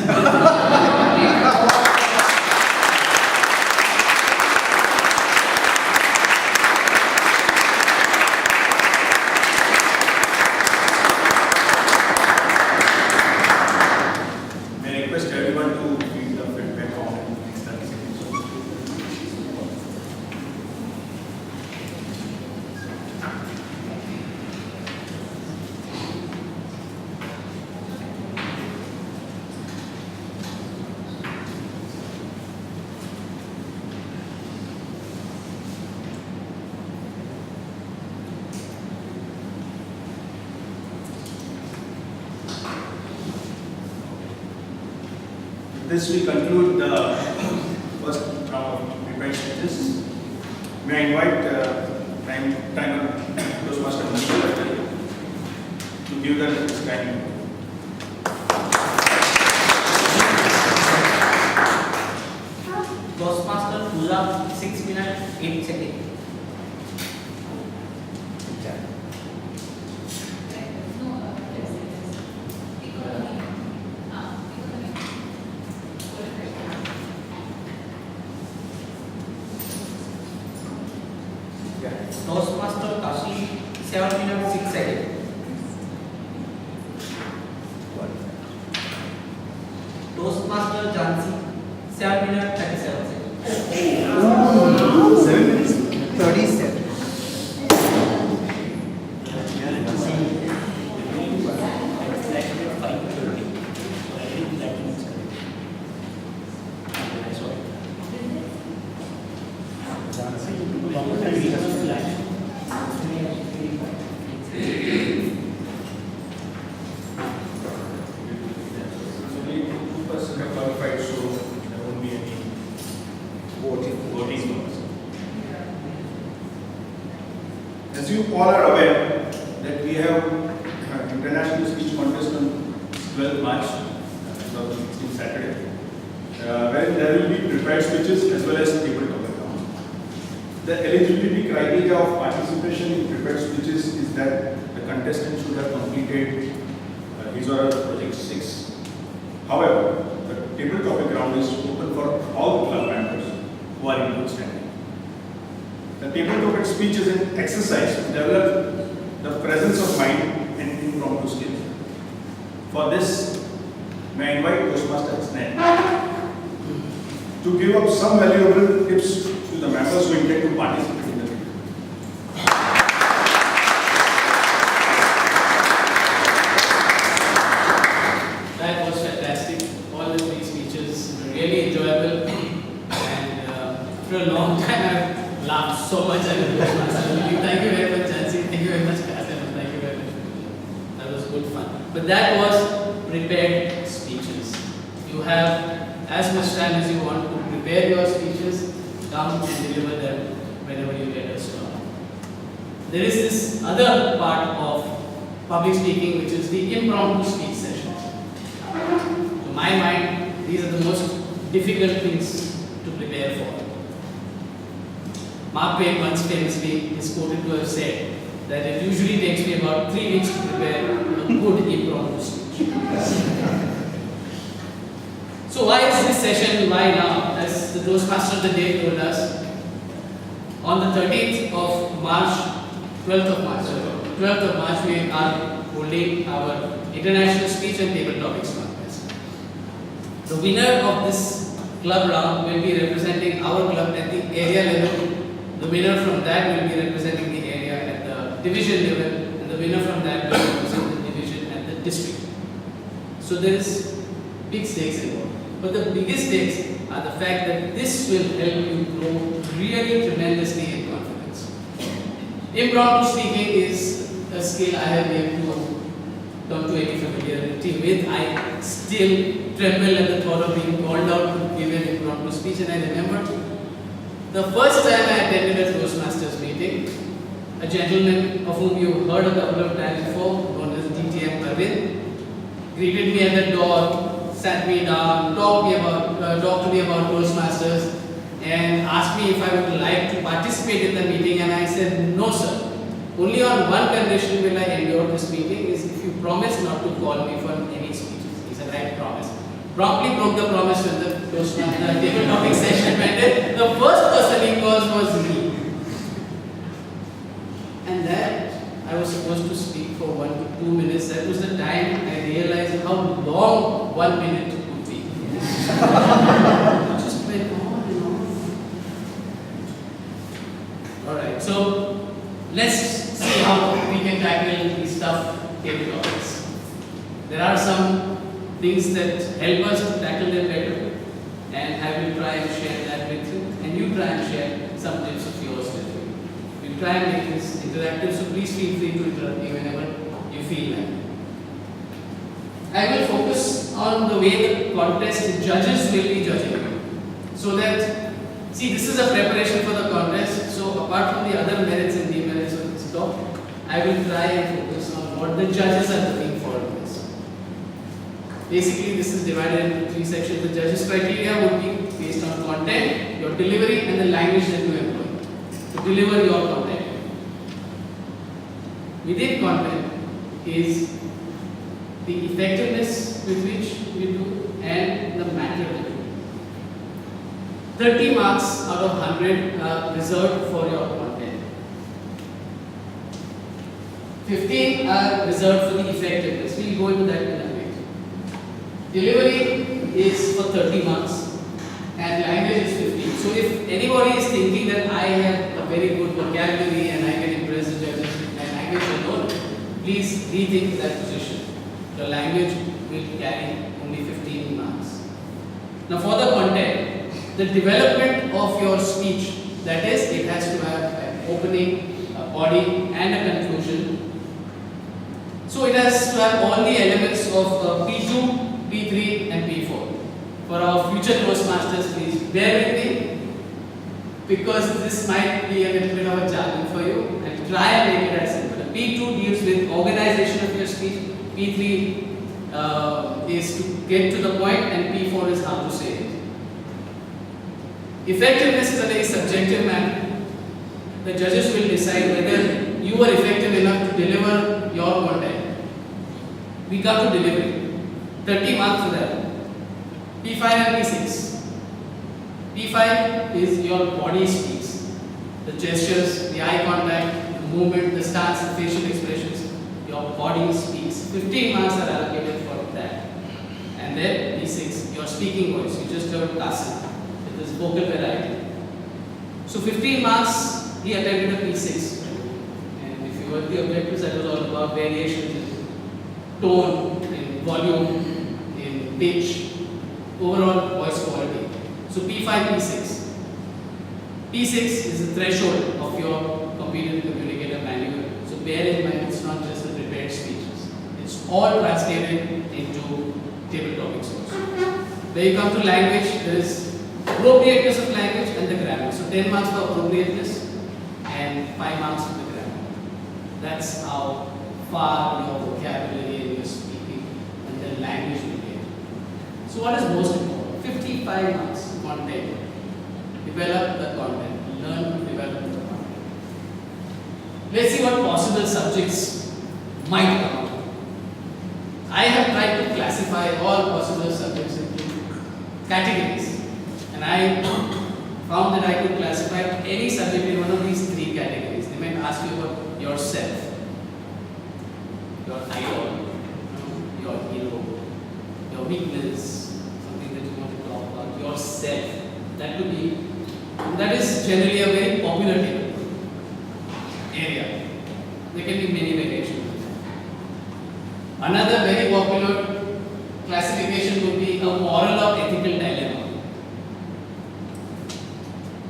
this we conclude the first round of prepared speeches. May I invite timer Toastmaster to give the scanning. Toastmaster pull-up 6 minutes 8 seconds. Toastmaster Kashi 7 minutes 6 seconds. Toastmaster Jansi 7 minutes 37 seconds. 7 minutes? 37. As you all are aware that we have international speech contest on 12 March 2016 Saturday, where there will be prepared speeches as well as tabletop round. The eligibility criteria of participation in prepared speeches is that the contestant should have completed his or her project 6. However, the tabletop round is open for all club members who are in good standing. The tabletop speech is an exercise to develop the presence of mind and impromptu skills. For this, may I invite Toastmaster to give up some valuable tips to the members who intend to participate in the meeting. That was fantastic. All the 3 speeches were really enjoyable, and for a long time I've laughed so much at the Toastmaster meeting. Thank you very much, Jansi. Thank you very much, Kasim. Thank you very much. That was good fun. But that was prepared speeches. You have as much time as you want to prepare your speeches, come and deliver them whenever you get a slot. There is this other part of public speaking, which is the impromptu speech sessions. To my mind, these are the most difficult things to prepare for. Mark Twain once famously is quoted to have said that it usually takes me about 3 weeks to prepare a good impromptu speech. So why is this session, why now? As the Toastmaster of the day told us, on the 13th of March, 12th of March, we are holding our International Speech and Table Topics Contest. The winner of this club round will be representing our club at the area level. The winner from that will be representing the area at the division level, and the winner from that will represent the division at the district. So there is big stakes involved. But the biggest stakes are the fact that this will help you grow really tremendously in confidence. Impromptu speaking is a skill I have yet to come to any familiarity with. I still tremble at the thought of being called out to give an impromptu speech, and I remember the first time I attended a Toastmasters meeting, a gentleman of whom you heard a couple of times before, known as DTM Parvin, greeted me at the door, sat me down, talked to me about Toastmasters, and asked me if I would like to participate in the meeting, and I said, no sir. Only on one condition will I endure this meeting, is if you promise not to call me for any speeches. He said, I promise. Promptly broke the promise when the Toastmaster table topic session ended. The first person he caused was me. And that I was supposed to speak for 1 to 2 minutes. That was the time I realized how long 1 minute could be. Just went on and on. Alright, so let's see how we can tackle these tough table topics. There are some things that help us to tackle them better, and I will try and share that with you, and you try and share some tips of yours with me. We'll try and make this interactive, so please feel free to interrupt me whenever you feel like it. I will focus on the way the contest judges will be judging you. So that, see, this is a preparation for the contest. So apart from the other merits and demerits of this talk, I will try and focus on what the judges are looking for in this. Basically, this is divided into 3 sections. The judges' criteria would be based on content, your delivery, and the language that you employ to deliver your content. Within content is the effectiveness with which you do and the matter that you do. 30 marks out of 100 are reserved for your content. 15 are reserved for the effectiveness. We will go into that in a bit. Delivery is for 30 marks and language is 15. So if anybody is thinking that I have a very good vocabulary and I can impress the judges with my language alone, please rethink that position. The language will carry only 15 marks. Now for the content, the development of your speech, that is, it has to have an opening, a body and a conclusion. So it has to have all the elements of P2, P3 and P4. For our future Toastmasters, please bear with me because this might be a little bit of a jargon for you and try and make it as simple. P2 deals with organization of your speech, P3 is to get to the point and P4 is how to say it. Effectiveness is a very subjective matter. The judges will decide whether you are effective enough to deliver your content. We come to delivery. 30 marks for that. P5 and P6. P5 is your body speaks. The gestures, the eye contact, the movement, the stance, the facial expressions. Your body speaks. 15 marks are allocated for that. And then P6, your speaking voice. You just heard Tasin. It is vocal variety. So 15 marks, he attended a P6. And if you heard the objectives, that was all about variations in tone, in volume, in pitch, overall voice quality. So P5, P6. P6 is the threshold of your competent communicator manual. So bear in mind, it's not just the prepared speeches. It's all translated into table topics also. When you come to language, there is appropriateness of language and the grammar. So 10 marks for appropriateness and 5 marks for the grammar. That's how far your vocabulary and your speaking and the language will get. So what is most important? 55 marks content. Develop the content. Learn to develop the content. Let's see what possible subjects might come out. I have tried to classify all possible subjects into categories. And I found that I could classify any subject in one of these 3 categories. They might ask you about yourself, your idol, your hero, your weakness, something that you want to talk about, yourself. That is generally a very popular area. There can be many variations. Another very popular classification would be a moral or ethical dilemma.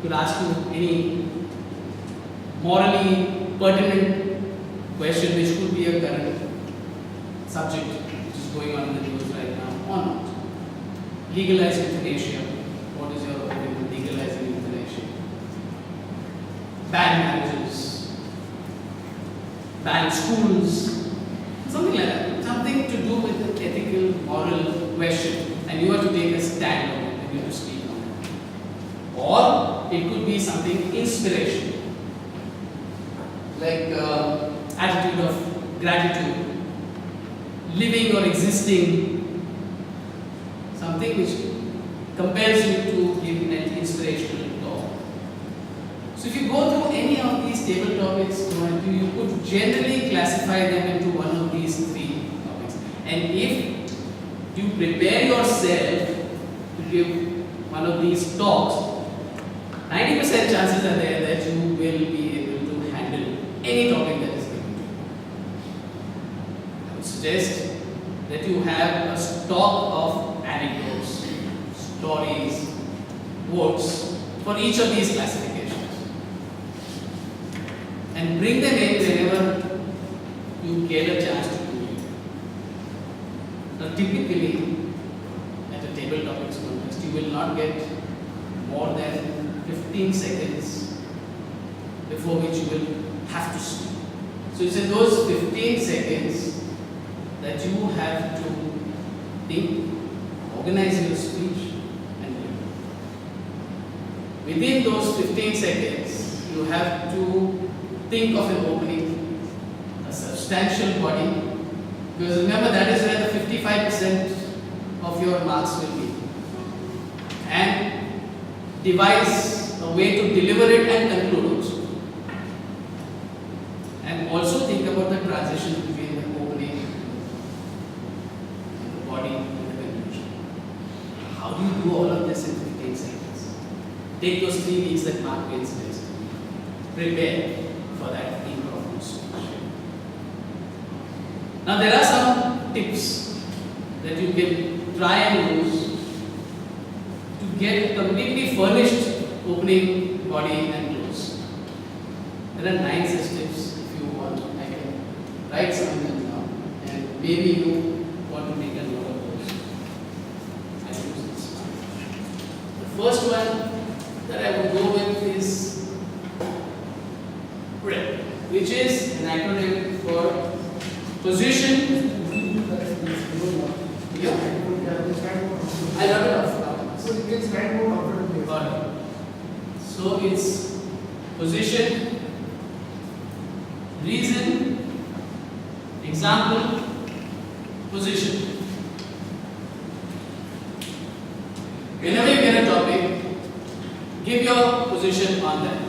Could ask you any morally pertinent question which could be a current subject which is going on in the news right now or not. Legalize euthanasia. What is your opinion on legalizing euthanasia? Ban marriages. Ban schools. Something like that. Something to do with the ethical, moral question. And you have to take a stand on it and you have to speak on it. Or it could be something inspirational. Like attitude of gratitude. Living or existing. Something which compels you to give an inspirational talk. So if you go through any of these table topics, you could generally classify them into one of these 3 topics. And if you prepare yourself to give one of these talks, 90% chances are there that you will be able to handle any topic that is given to you. I would suggest that you have a stock of anecdotes, stories, quotes for each of these classifications. And bring them in whenever you get a chance to do it. Now typically, not get more than 15 seconds before which you will have to speak. So it's in those 15 seconds that you have to think, organize your speech and deliver. Within those 15 seconds, you have to think of an opening, a substantial body, because remember that is where the 55% of your marks will be, and devise a way to deliver it and conclude also. And also think about the transition between the opening and the body and the conclusion. How do you do all of this in 15 seconds? Take those 3 weeks that Mark Bain says. Prepare for that impromptu speech. Now there are some tips that you can try and use to get a completely furnished opening, body and close. There are 9 such tips. If you want, I can write some of them down, and maybe you want to make a note of those. I use this one. The first one that I would go with is PREP, which is an acronym for position. Yeah. I love it off. So you can stand more comfortably. Got it. So it's position, reason, example, position. Whenever you get a topic, give your position on that.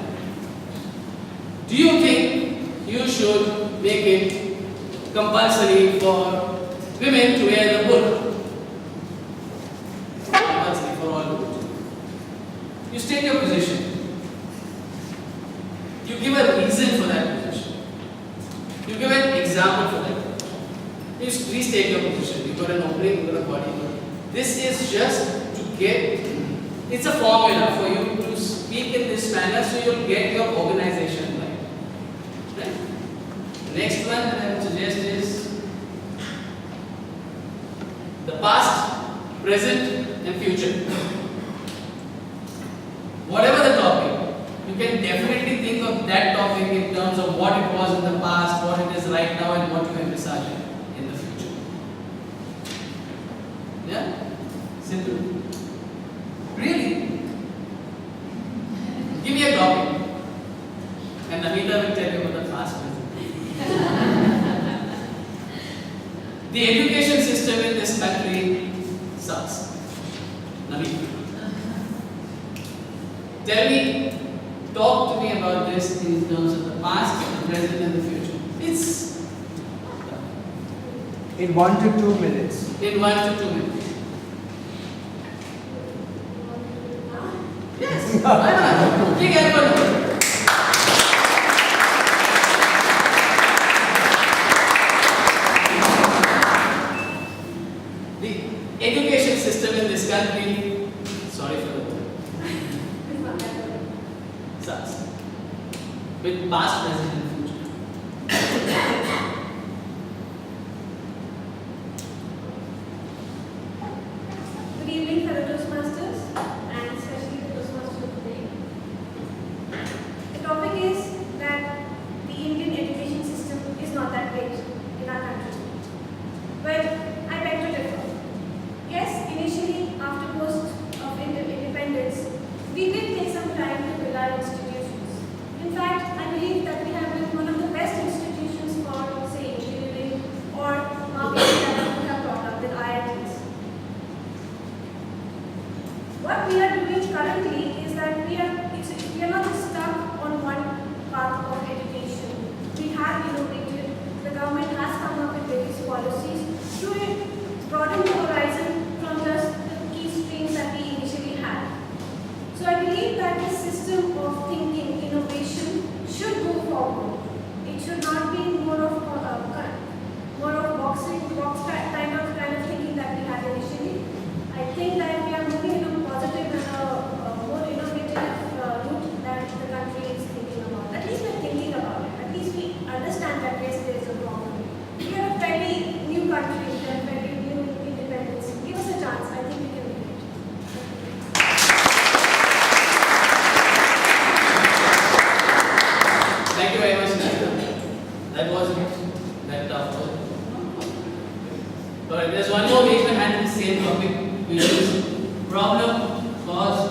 Do you think you should make it compulsory for women to wear the burqa? Compulsory for all women. You state your position. You give a reason for that position. You give an example for that. You restate your position. You got an opening, you got a body. This is just to get, it's a formula for you to speak in this manner so you'll get your organization right. Right? The next one that I would suggest is the past, present, and future. Whatever the topic, you can definitely think of that topic in terms of what it was in the past, what it is right now, and what you envisage in the future. Yeah? Simple. Really? Give me a topic. And Namita will tell you about the past. The education system in this country sucks. Namita. Tell me, talk to me about this in terms of the past, the present, and the future. It's In 1 to 2 minutes. in 1 to 2 minutes. Yes, why not? Take everyone. The education system in this country, sorry for the sucks. With past, present, and future. Good evening, fellow Toastmasters, and especially the Toastmaster of today. The topic is that the Indian education system is not that great in our country. But I beg to differ. Yes, initially, after post of independence, we did take some time to build our institutions. In fact, I believe that we have built one of the best institutions for, say, engineering or marketing that we have brought up with IITs. What we are doing currently is that we are not just stuck on one path of education. We have innovated. The government has come up with various policies to broaden the horizon from just the key streams that we initially had. So I believe that this system of thinking, innovation should move forward. It should not be more of kind of thinking that we had initially. I think that we are moving in a positive and a more innovative route that the country is thinking about. At least we are thinking about it. At least we understand that yes, there is a problem. We are a fairly new country. We are a fairly new independence. Give us a chance. I think we can do it.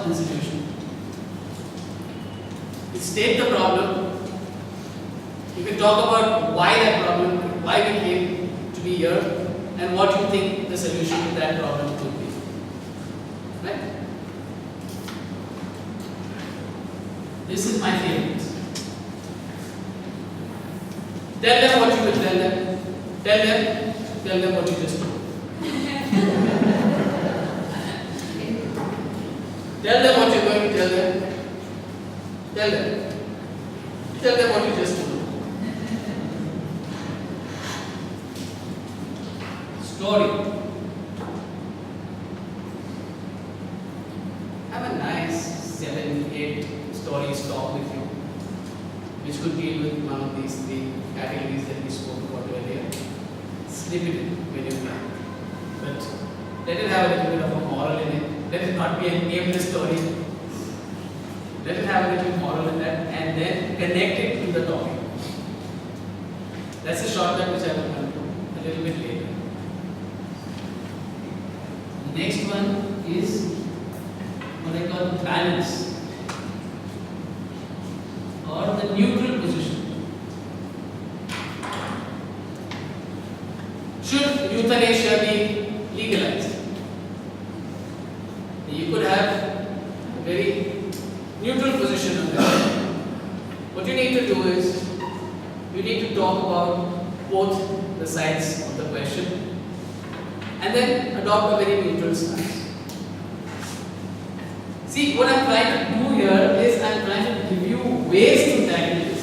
the solution. You state the problem. You can talk about why that problem, why we came to be here, and what you think the solution to that problem could be. Right? This is my favorite. Tell them what you will tell them. Tell them what you just told. Tell them what you're going to tell them. Tell them what you just told. Story. Have a nice 7-8 stories talk with you, which could deal with one of these 3 categories that we spoke about earlier. Slip it in when you can. But let it have a little bit of a moral in it. Let it not be an aimless story. Let it have a little moral in that, and then connect it to the topic. That's a shortcut which I will come to a little bit later. The next one is what I call balance, or the neutral position. Should euthanasia be legalized? You could have a very neutral position on that. What you need to do is, you need to talk about both the sides of the question and then adopt a very neutral stance. See, what I'm trying to do here is I'm trying to give you ways to tackle this.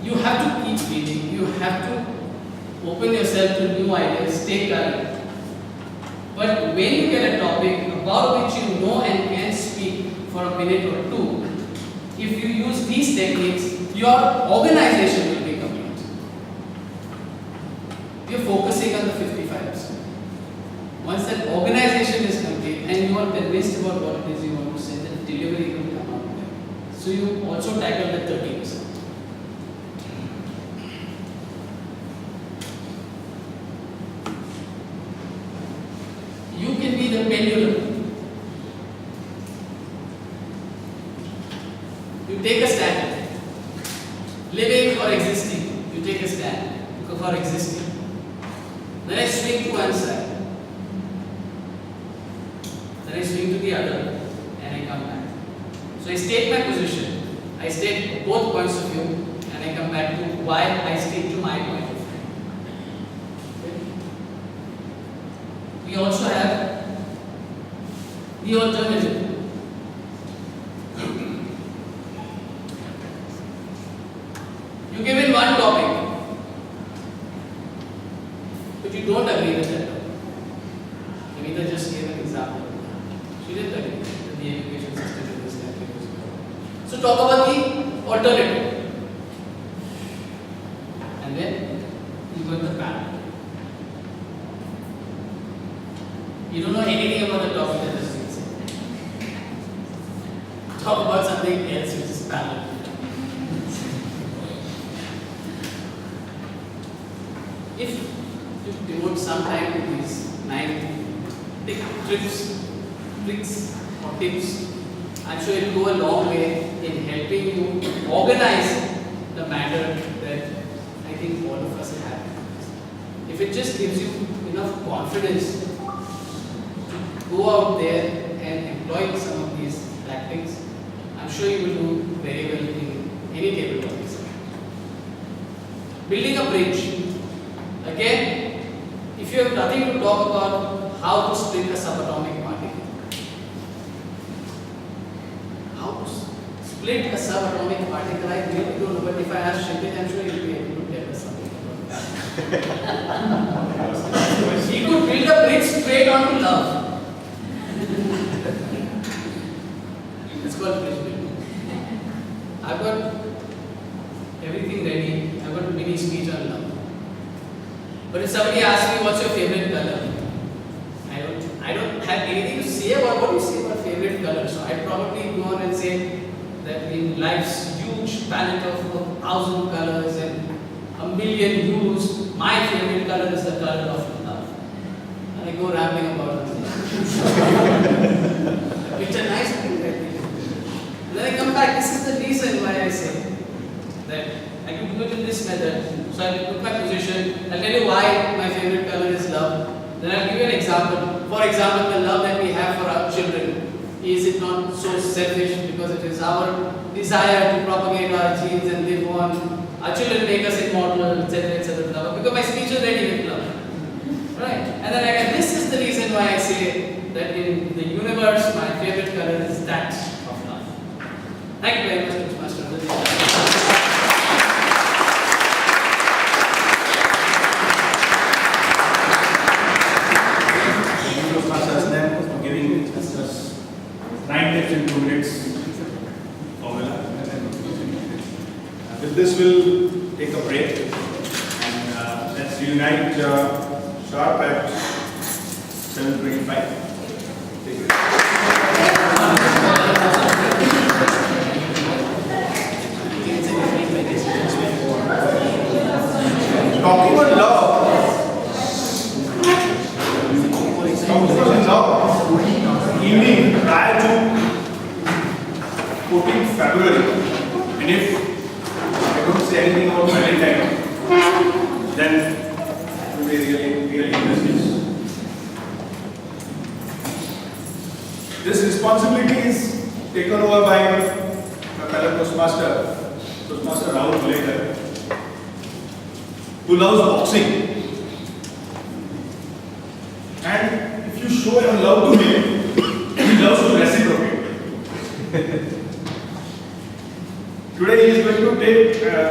You have to keep reading, you have to open yourself to new ideas, stay current. But when you get a topic about which you know and can speak for a minute or 2, if you use these techniques, your organization will be complete. We are focusing on the 55%. Once that organization is complete and you are convinced about what it is you want to say, then delivery will come out there. So you also tackle the 30%. You can be the pendulum. You take a stand. Living or existing, you take a stand for existing. Then I swing to one side. Then I swing to the other and I come back. So I state my position. I state both points of view and I come back to why I stick to my point of view. We also have the alternative. You give in one topic, but you don't agree with that topic. Amita just gave an example. She didn't agree that the education system in this country was good. So talk about the alternative. And then you go to the panel. You don't know anything about the topic that is being said. Talk about something else which is parallel. If you devote some time to these 9 tricks or tips, I'm sure it will go a long way in helping you organize the matter that I think all of us have. If it just gives you enough confidence to go out there and employ some of these tactics, I'm sure you will do very well in any table topic. Building a bridge. Again, if you have nothing to talk about how to split a subatomic particle, how to split a subatomic particle, I really don't know, but if I ask Shipit, I'm sure he'll be able to tell us something about that. He could build a bridge straight onto love. It's called bridge building. I've got everything ready. I've got a mini speech on love. But if somebody asks me what's your favorite color, I don't have anything to say about what you say about favorite color. So I'd probably go on and say that in life's huge palette of 1,000 colors and 1,000,000 hues, my favorite color is the color of love. And I go rambling about it. is it not so selfish because it is our desire to propagate our genes and live on, our children make us immortal, etc., etc. Because my speech is ready with love. Right? And then again, this is the reason why I say that in the universe, my favorite color is that of love. Thank you very much, Toastmaster. Toastmasters for giving us 9 tips in 2 minutes formula. With this, we'll take a break and let's unite sharp at 7:25. Talking about love. Evening prior to 14th February, and if I don't say anything about Valentine, then it will be really interesting. This responsibility is taken over by my fellow Toastmaster Rahul Mulekar, who loves boxing. And if you show your love to him, he loves to reciprocate. Today he is going to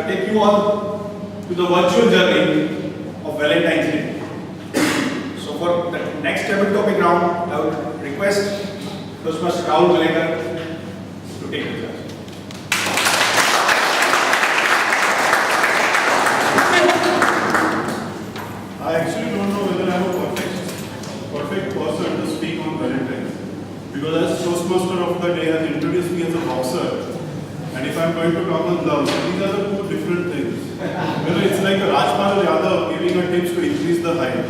take you on to the virtual journey of Valentine's Day. So for the next table topic round, I would request Toastmaster Rahul Mulekar to take the charge. I actually don't know whether I'm a perfect person to speak on Valentine's. Because as Toastmaster of the day has introduced me as a boxer, and if I'm going to talk on love, these are the 2 different things. It's like a Rajpal Yadav giving a tips to increase the height.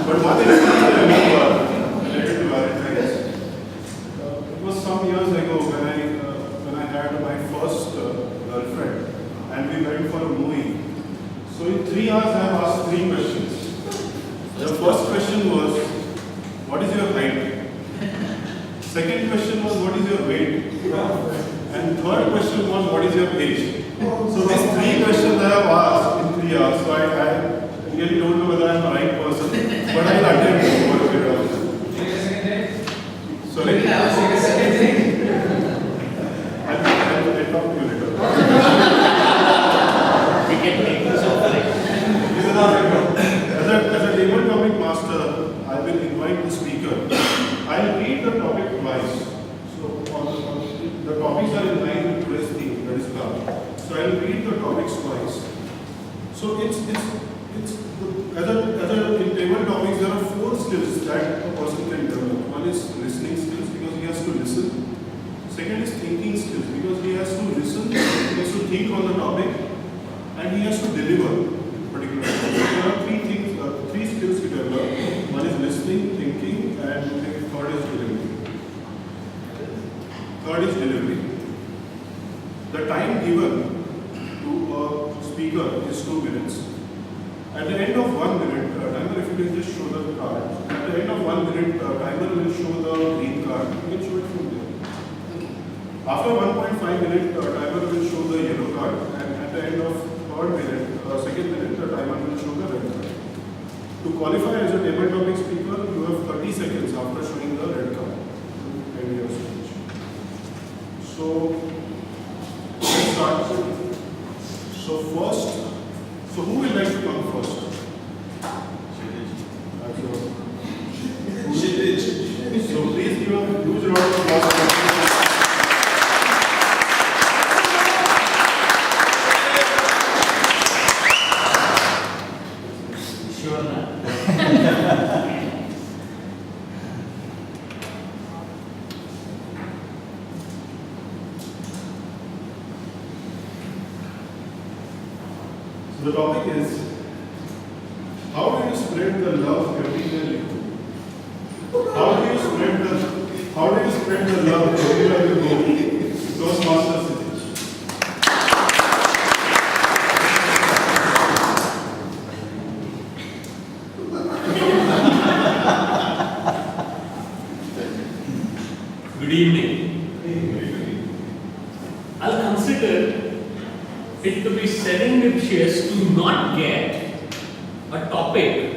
But one thing I remember related to Valentine's, it was some years ago when I had my first girlfriend, and we went for a movie. So in 3 hours I have asked 3 questions. The first question was, what is your height? Second question was, what is your weight? And third question was, what is your age? So these 3 questions I have asked in 3 hours. So I really don't know whether I am the right person, but I will attempt to work it out. Sorry? I'll talk to you later. As a table topic master, I will invite the speaker. I'll read the topic twice. So the topics are in line with today's theme, that is love. So I'll read the topics twice. So in table topics, there are 4 skills that a person can develop. One is listening skills because he has to listen. Second is thinking skills because he has to listen, he has to think on the topic, and he has to deliver particular topic. So there are 3 skills to develop. One is listening, thinking, and third is delivery. The time given to a speaker is 2 minutes. At the end of 1 minute, timer, if you can just show the card. At the end of 1 minute, timer will show the green card. You can show it from there. After 1.5 minute, timer will show the yellow card. And at the end of second minute, the timer will show the red card. To qualify as a table topic speaker, you have 30 seconds after showing the red card. And your speech. So, let's start. So who will like to come first? So please give a huge round of applause. The topic is, how do you spread the love everywhere you go? How do you spread the love everywhere you go? Toastmasters cities. Good evening. I'll consider it to be serendipitous to not get a topic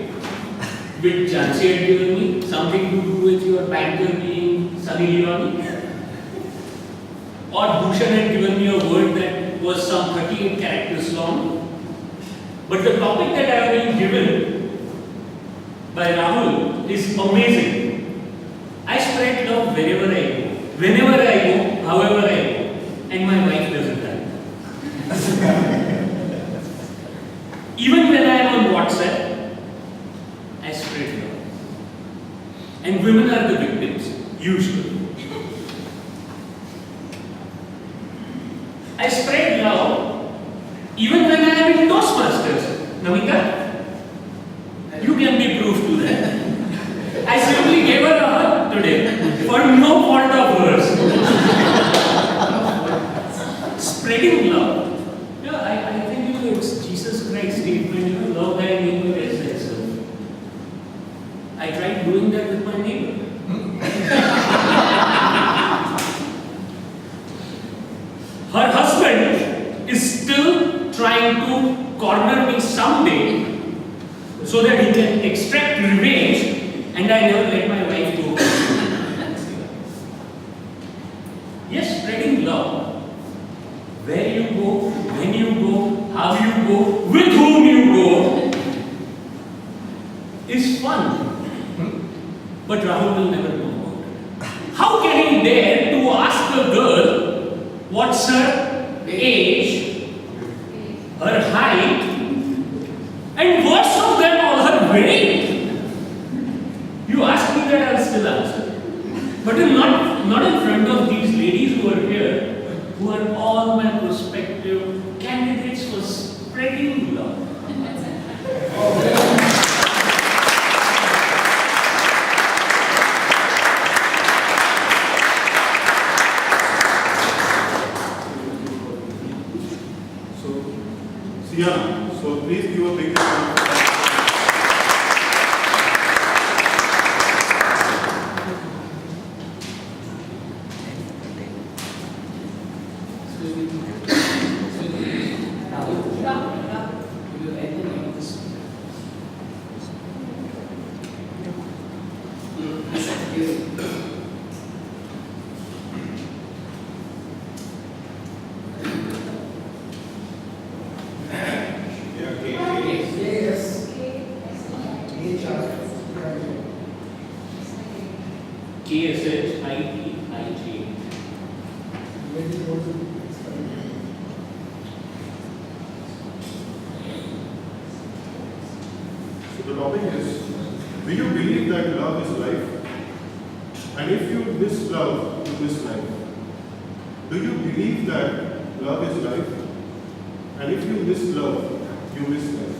which Jansi had given me, something to do with your banker being Sunny Leone, or Bhushan had given me a word that was some 38 characters long. But the topic that I have been given by Rahul is amazing. I spread love wherever I go, whenever I go, however I go, and my wife doesn't die. Even when I am on WhatsApp, I spread love. And women are the victims, usually. I spread love even when I am in Toastmasters. Namita, you can be proof to that. I simply gave her a hug today for no fault of hers. Spreading love. Yeah, I think it's Jesus Christ's statement, love thy neighbor as thyself. I tried doing that with my neighbor. Her husband is still trying to corner me someday so that he can extract revenge, and I never let my wife go. Yes, spreading love. Where you go, when you go, how you go, with whom you go is fun. But Rahul will never know about it. How can he dare to ask a girl what's her age, her height, and worst of them all, her weight? You ask me that, I'll still answer. But not in front of these ladies who are here, who are all my prospective candidates for spreading love. Sienna, so please give a big round. KSHITIJ. So the topic is, do you believe that love is life? And if you miss love, you miss life. Do you believe that love is life? And if you miss love, you miss life.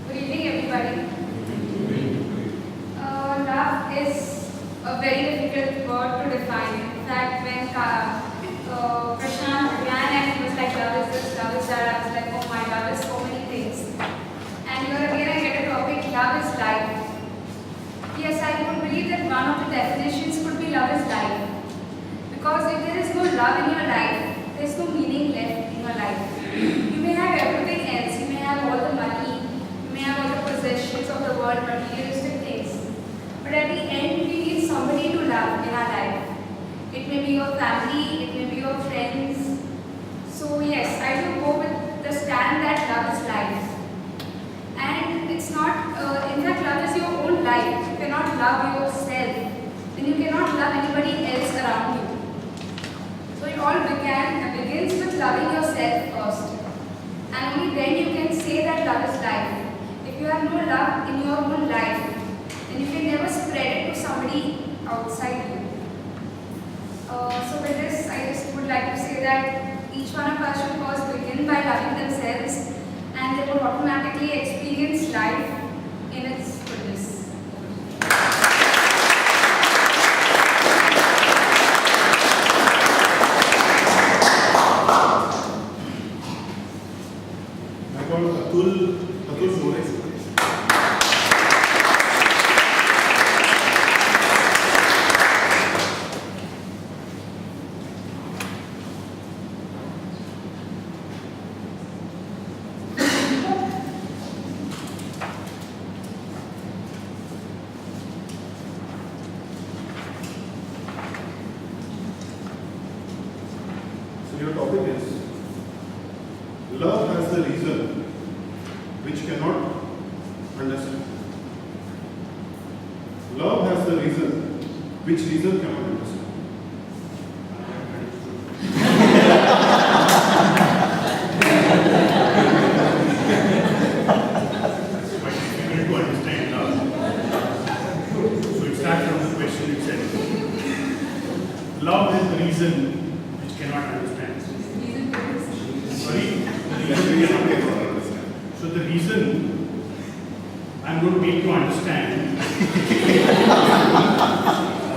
Good evening, everybody. Love is a very difficult word to define. In fact, when Prashant began and he was like, love is this, love is that, I was like, oh my, love is so many things. And here again I get a topic, love is life. Yes, I would believe that one of the definitions could be love is life. Because if there is no love in your life, there is no meaning left in your life. You may have everything else, you may have all the money, you may have all the possessions of the world, materialistic things. But at the end, we need somebody to love in our life. It may be your family, it may be your friends. So yes, I will go with the stand that love is life. And it's not, in fact, love is your own life. You cannot love yourself, then you cannot love anybody else around you. So it all begins with loving yourself first. And only then you can say that love is life. If you have no love in your own life, then you can never spread it to somebody outside you. So with this, I just would like to say that each one of us should first begin by loving themselves, and they will automatically experience life in its fullness. I call Atul More. a reason which reason cannot understand. It's quite difficult to understand love. So it starts from the question itself. Love is the reason which cannot understand. Sorry? The reason we cannot understand. So the reason I'm going to make you understand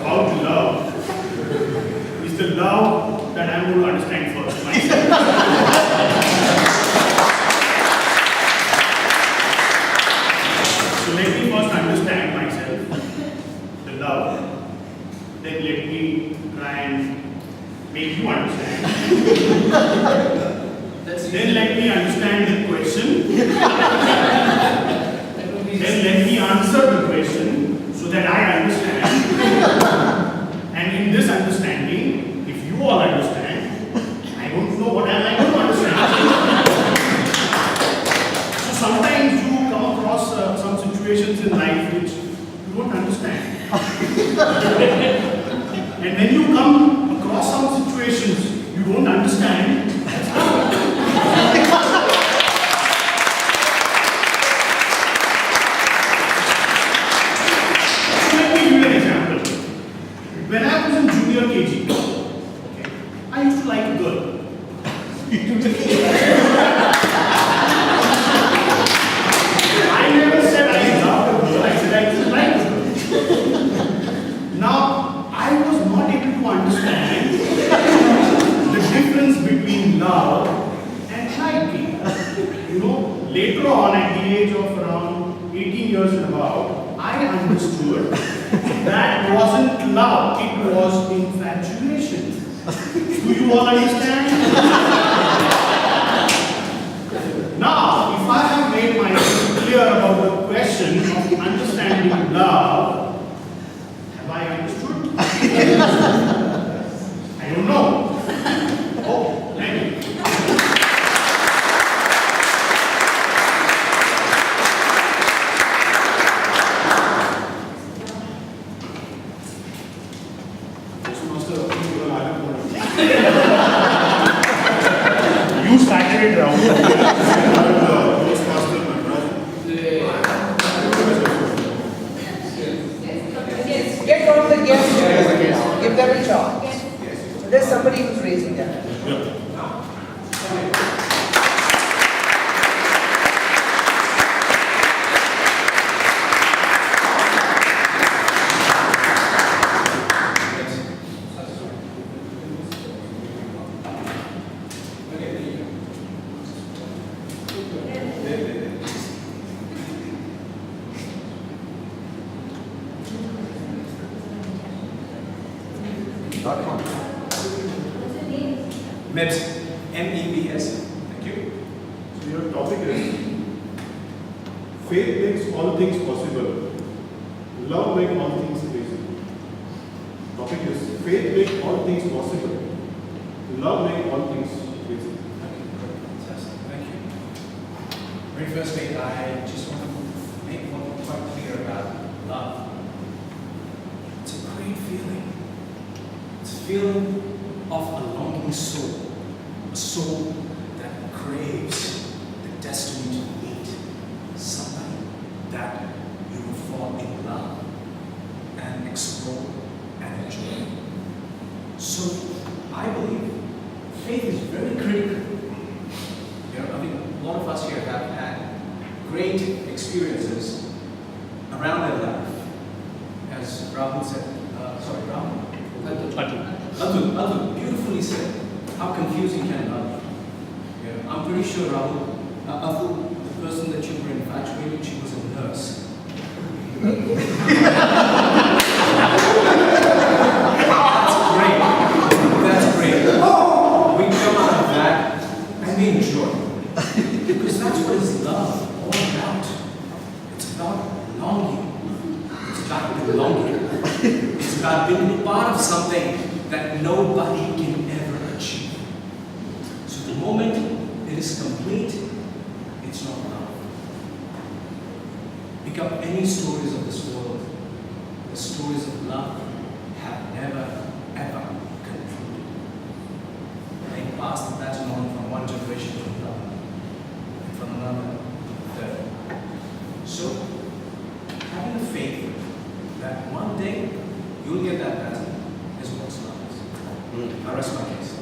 about love is the love that I'm going to understand first myself. So let me first understand myself, the love. Then let me try and make you understand. Then let me understand the question. Then let me answer the question so that I understand. And in this understanding, if you all understand, I don't know what am I going to understand. So sometimes you come across some situations in life which you don't understand. And when you come across some situations you don't understand, that's how. When I was in junior KG, okay, I used to like a girl. I never said I loved a girl, I said I used to like a girl. Now, I was not able to understand the difference between love and liking. You know, later on at the age of around 18 years and above, I understood that wasn't love, it was infatuation. Do you all understand? Now, if I have made myself clear about the question of understanding love, have I understood? I don't know. Oh, thank you. You started it wrong. Toastmaster member. Get one of the guests to raise their hand. Give them a chance. There's somebody who's raising their hand. MEBS, MEBS. Thank you. So your topic is faith makes all things possible. Love makes all things easy. Topic is faith makes all things possible. Love makes all things easy. Fantastic. Thank you. Very firstly, I just want to make one quite clear about love. It's a great feeling. It's a feeling of a longing soul. A soul that craves the destiny to meet somebody that you will fall in love and explore and enjoy. So I believe faith is very critical. You know, I mean, a lot of us here have had great experiences around their life. As Rahul said, Rahul? Atul beautifully said, how confusing can love be? You know, I'm pretty sure Rahul, Atul, the person that you were infatuated, she was a nurse. That's great. We come out of that and we enjoy. Because that's what is love all about. It's about longing. It's about belonging. It's about being a part of something that nobody can ever achieve. So the moment it is complete, it's not love. Pick up any stories of this world, the stories of that one day you'll get that pattern is what's love. I rest my case.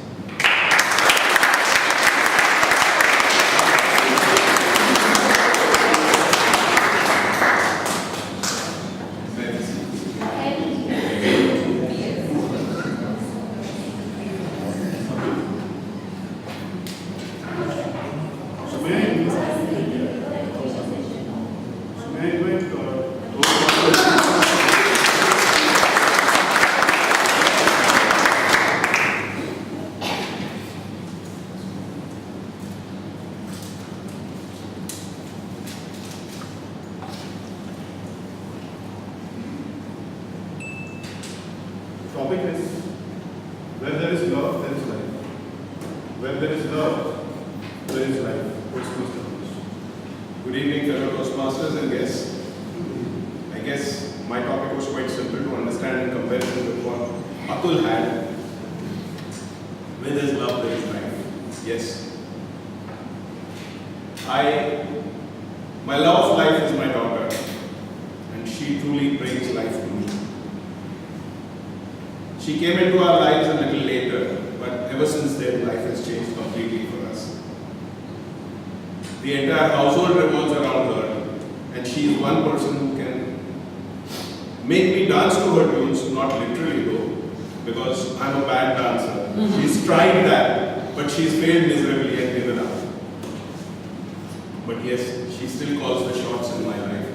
Topic is, where there is love, there is life. Where there is love, there is life. Toastmasters. Good evening, fellow Toastmasters and guests. I guess my topic was quite simple to understand in comparison with what Atul had. Where there is love, there is life. Yes. My love of life is my daughter, and she truly brings life to me. She came into our lives a little later, but ever since then, life has changed completely for us. The entire household revolves around her, and she is one person who can make me dance to her tunes, not literally though, because I'm a bad dancer. She's tried that, but she's failed miserably and given up. But yes, she still calls the shots in my life.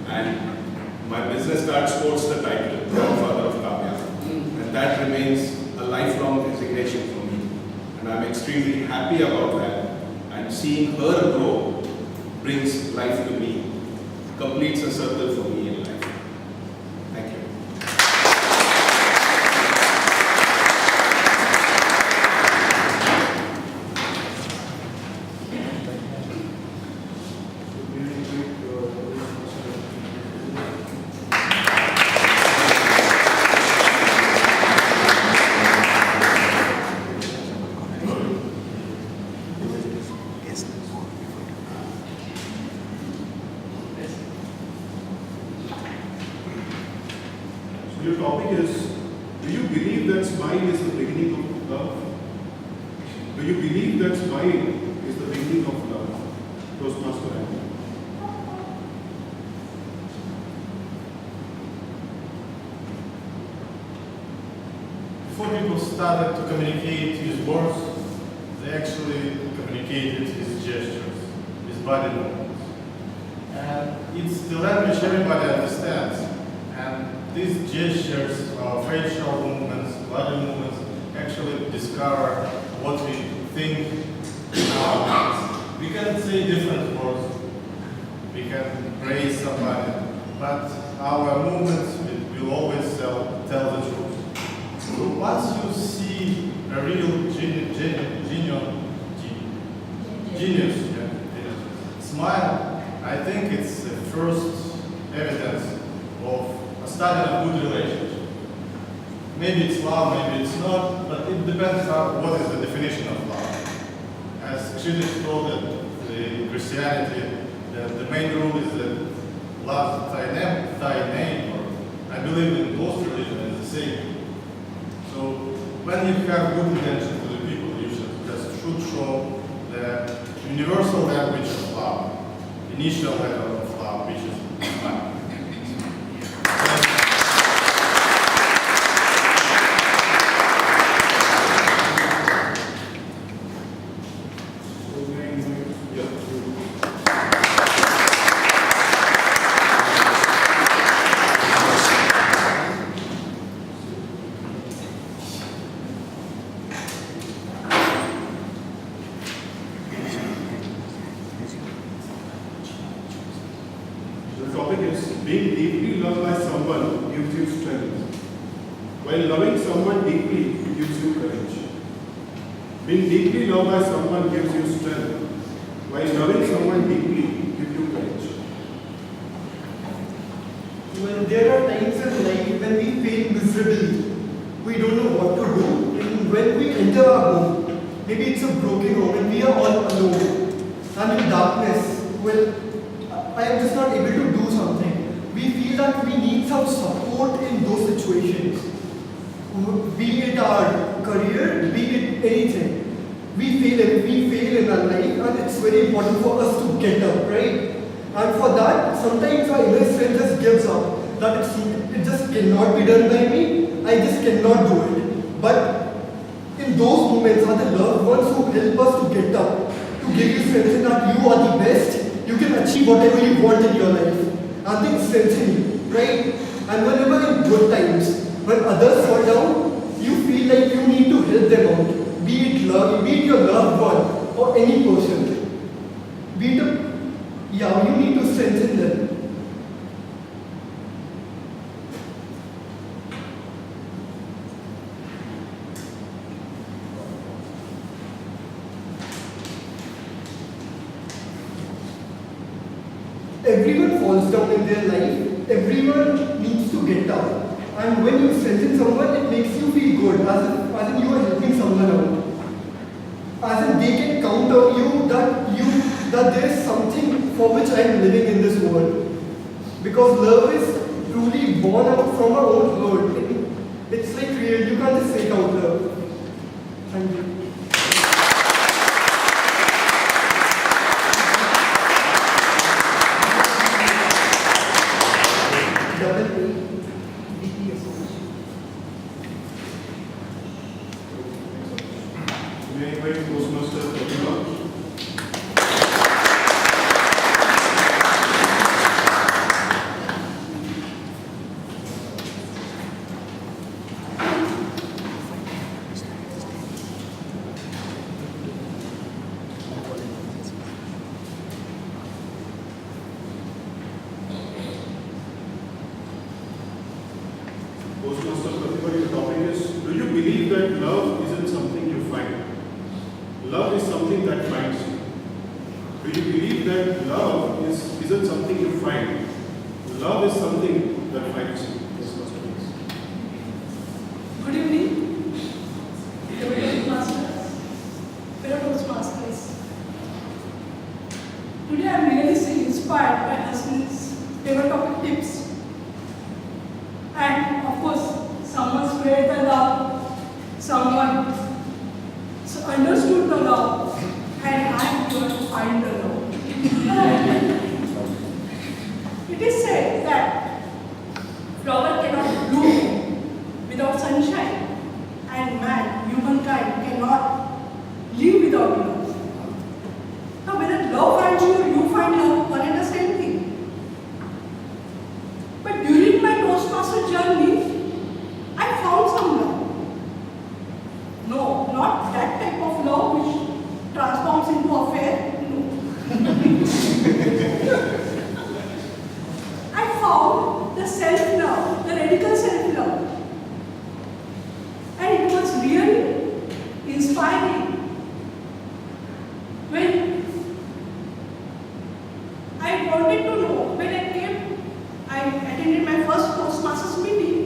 And my business card sports the title, Grandfather of Kavya. And that remains a lifelong designation for me. And I'm extremely happy about that. And seeing her grow brings life to me, completes a circle for me in life. Thank you. Your topic is, do you believe that smile is the beginning of love? Do you believe that smile is the beginning of love? Toastmaster Andy. Before people started to communicate with words, they actually communicated with gestures, with body movements. And it's the language everybody understands. And these gestures, facial movements, body movements, actually discover what we think in our minds. We can say different words, we can praise somebody, but our movements will always tell the truth. So once you see a real genius smile, I think it's the first evidence of a start of a good relationship. Maybe it's love, maybe it's not, but it depends on what is the definition of love. As Kshitish told in Christianity, the main rule is that love thy neighbor. I believe in most religions it's the same. So when you have good intention to the people, you should show the universal language of love, initial level of love, which is love. The topic is, being deeply loved by someone gives you strength, while loving someone deeply gives you courage. Being deeply loved by someone gives you strength, while loving someone deeply gives you courage. Well, there are times in life when we feel miserable. We don't know what to do. And when we enter our home, maybe it's a broken home and we are all alone. I'm in darkness. Well, I am just not able to do something. We feel that we need some support in those situations. Be it our career, be it anything. We fail in our life, and it's very important for us to get up, right? And for that, sometimes our inner strength just gives up. That it just cannot be done by me. I just cannot do it. But in those moments are the loved ones who help us to get up, to give you strength that you are the best. You can achieve whatever you want in your life. And they strengthen you, right? And whenever in good times, when others fall down, you feel like you need to help them out. Be it your loved one or any person. You need to strengthen them. Everyone falls down in their life. Everyone needs to get up. And when you strengthen someone, it makes you feel good, as in you are helping someone out. As in they can count on you that there is something for which I am living in this world. Because love is truly born out from our own heart. It's like real. You can't just say it out loud. Thank you. May I invite Toastmasters Pratima? Toastmasters Pratima, your topic is, do you believe that love isn't something you find? Love is something that finds you. Do you believe that love isn't something you find? Love is something that finds you. Good evening, fellow Toastmasters. Today I am really inspired by husband's favorite topic tips. And of course, someone spread the love, someone understood the love, and I am going to find the love. It is said that flower cannot bloom without sunshine, and man, humankind, cannot live without love. Now, when love finds you, you find love, one and the same thing. But during my Toastmaster journey, I found some love. No, not that type of love which transforms into affair. No. I found the self-love, the radical self-love. And it was really inspiring when I wanted to know, when I attended my first Toastmasters meeting.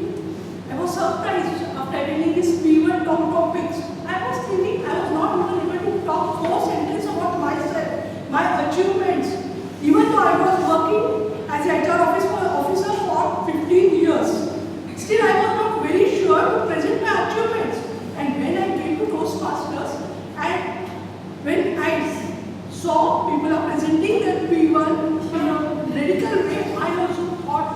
I was surprised after attending these P1 topics. I was thinking I was not even able to talk 4 sentences about myself, my achievements. Even though I was working as an HR officer for 15 years, still I was not very sure to present my achievements. And when I came to Toastmasters, and when I saw people are presenting their P1 in a radical way, I also thought,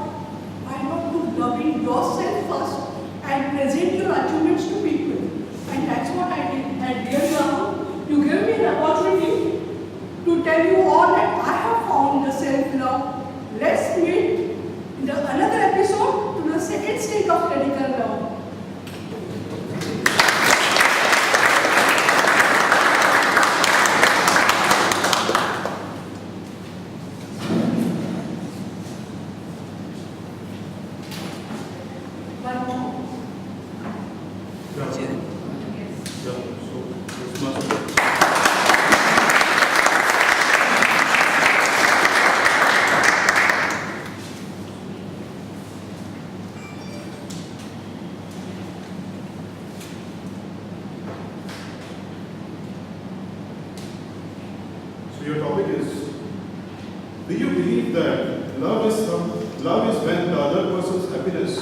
why not do loving yourself first and present your achievements to people? And that's what I did. And dear Rahul, you gave me an opportunity to tell you all that I have found the self-love. Let's meet in another episode to the second stage of radical love. So your topic is, do you believe that love is Love is when the other person's happiness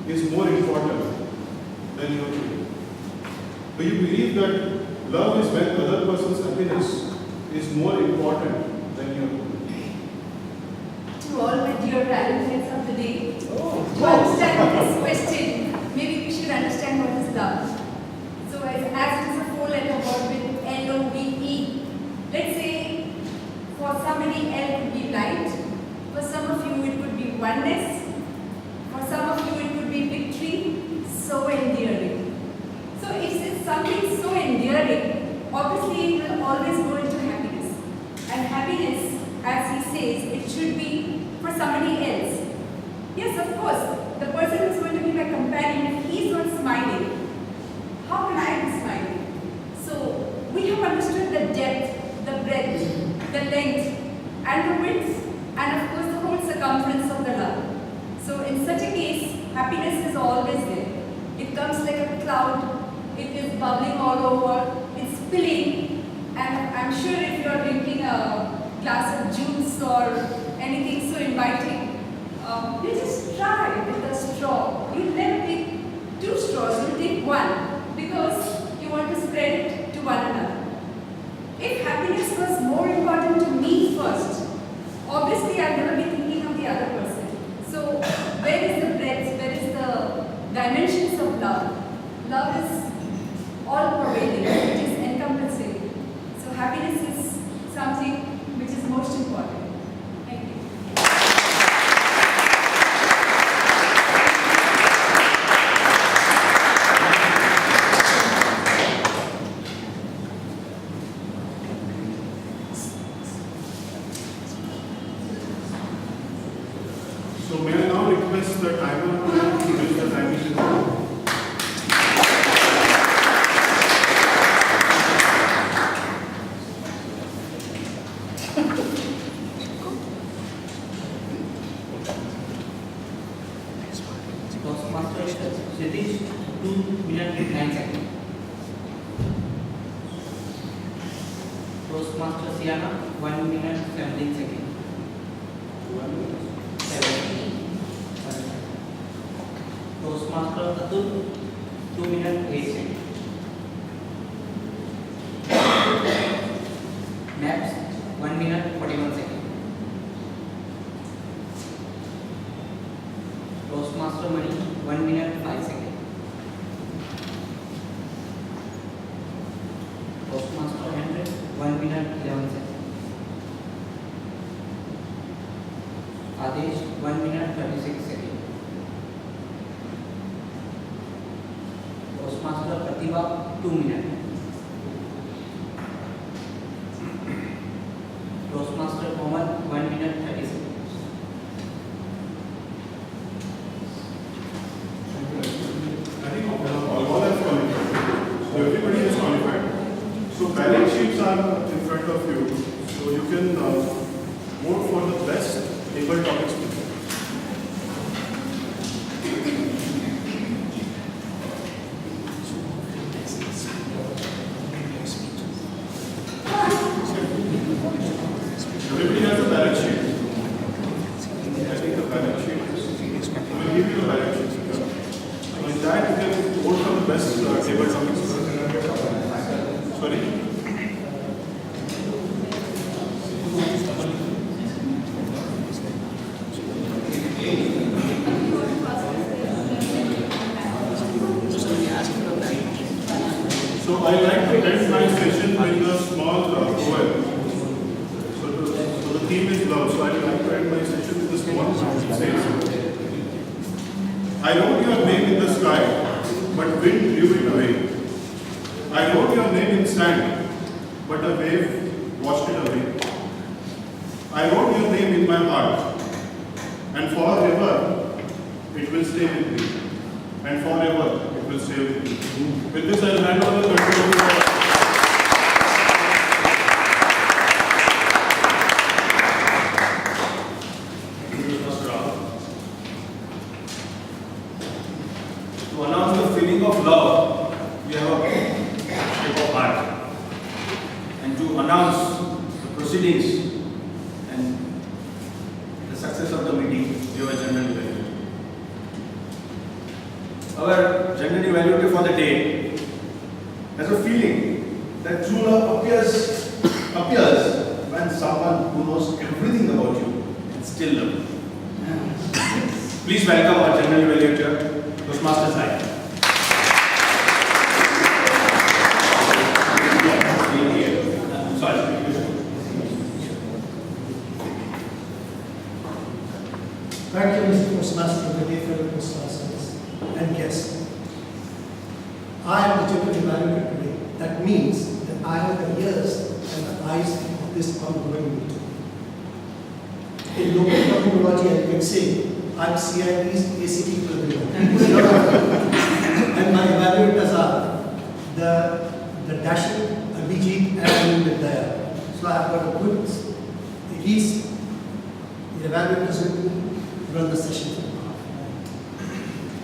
is more important than your own. Do you believe that love is when the other person's happiness is more important than your own? To all my dear parents of the day, to understand this question, maybe we should understand what is love. So as it is a four-letter word with L-O-V-E, let's say for somebody L could be light, for some of you it could be oneness, for some of you it could be victory, so endearing. So if it's something so endearing, obviously it will always go into happiness. And happiness, as he says, it should be for somebody else. Yes, of course, the person who's going to be my companion, if he's not smiling, how can I be smiling? So we have understood the depth, the breadth, the length, and the width, and of course the whole circumference of the love. So in such a case, happiness is always there. It comes like a cloud, it is bubbling all over, it's spilling, and I'm sure if you're drinking a glass of juice or anything so inviting, you just try with a straw. You never take two straws, you take one because you want to spread it to one another. If happiness was more important to me first, obviously I'll never be thinking of the other person. So where is the breadth, where is the dimensions of love? Love is all pervading, it is encompassing. So happiness is something which is most important. Thank you. So may I now request the timer to use the timing system? Toastmaster Satish, 2 minutes 9 seconds. Toastmaster Siana, 1 minute 17 seconds. 17. Toastmaster Atul, 2 minutes 8 seconds. Maps, 1 minute 41 seconds. Toastmaster Money, 1 minute 5 seconds. Toastmaster 100, 1 minute 11 seconds. Adesh, 1 minute 36 seconds. Toastmaster Pratibha, 2 minutes. Toastmaster Komal, 1 minute 30 seconds. I think all have qualified. So everybody is qualified. So balance sheets are in front of you. So you can vote for the best able topic speaker. Everybody has a balance sheet. I think the balance sheet is. We'll give you a balance sheet. So in that you can vote for the best table topics. Sorry? So I like to end my session with a small poem. So the theme is love. So I like to end my session with a small poem. It says, I wrote your name in the sky, but wind blew it away. I wrote your name in sand, but a wave washed it away. I wrote your name in my heart, and forever it will stay with me. And forever it will stay with me. With this, I will hand over the control to To announce the feeling of love, we have a shape of heart. And to announce the proceedings and the success of the meeting, general evaluator for the day, there's a feeling that true love appears when someone who knows everything about you and still love you. Please welcome our general evaluator, Toastmasters Live. Thank you, Mr. Toastmaster of the day, fellow Toastmasters and guests. I am the general evaluator today. That means that I have the ears and the eyes of this ongoing meeting. In local terminology, I can say I'm CID's ACT equivalent. And my evaluators are the Dashing, Abhijit, and Daya. So I've got a good, at least the evaluators with me run the session.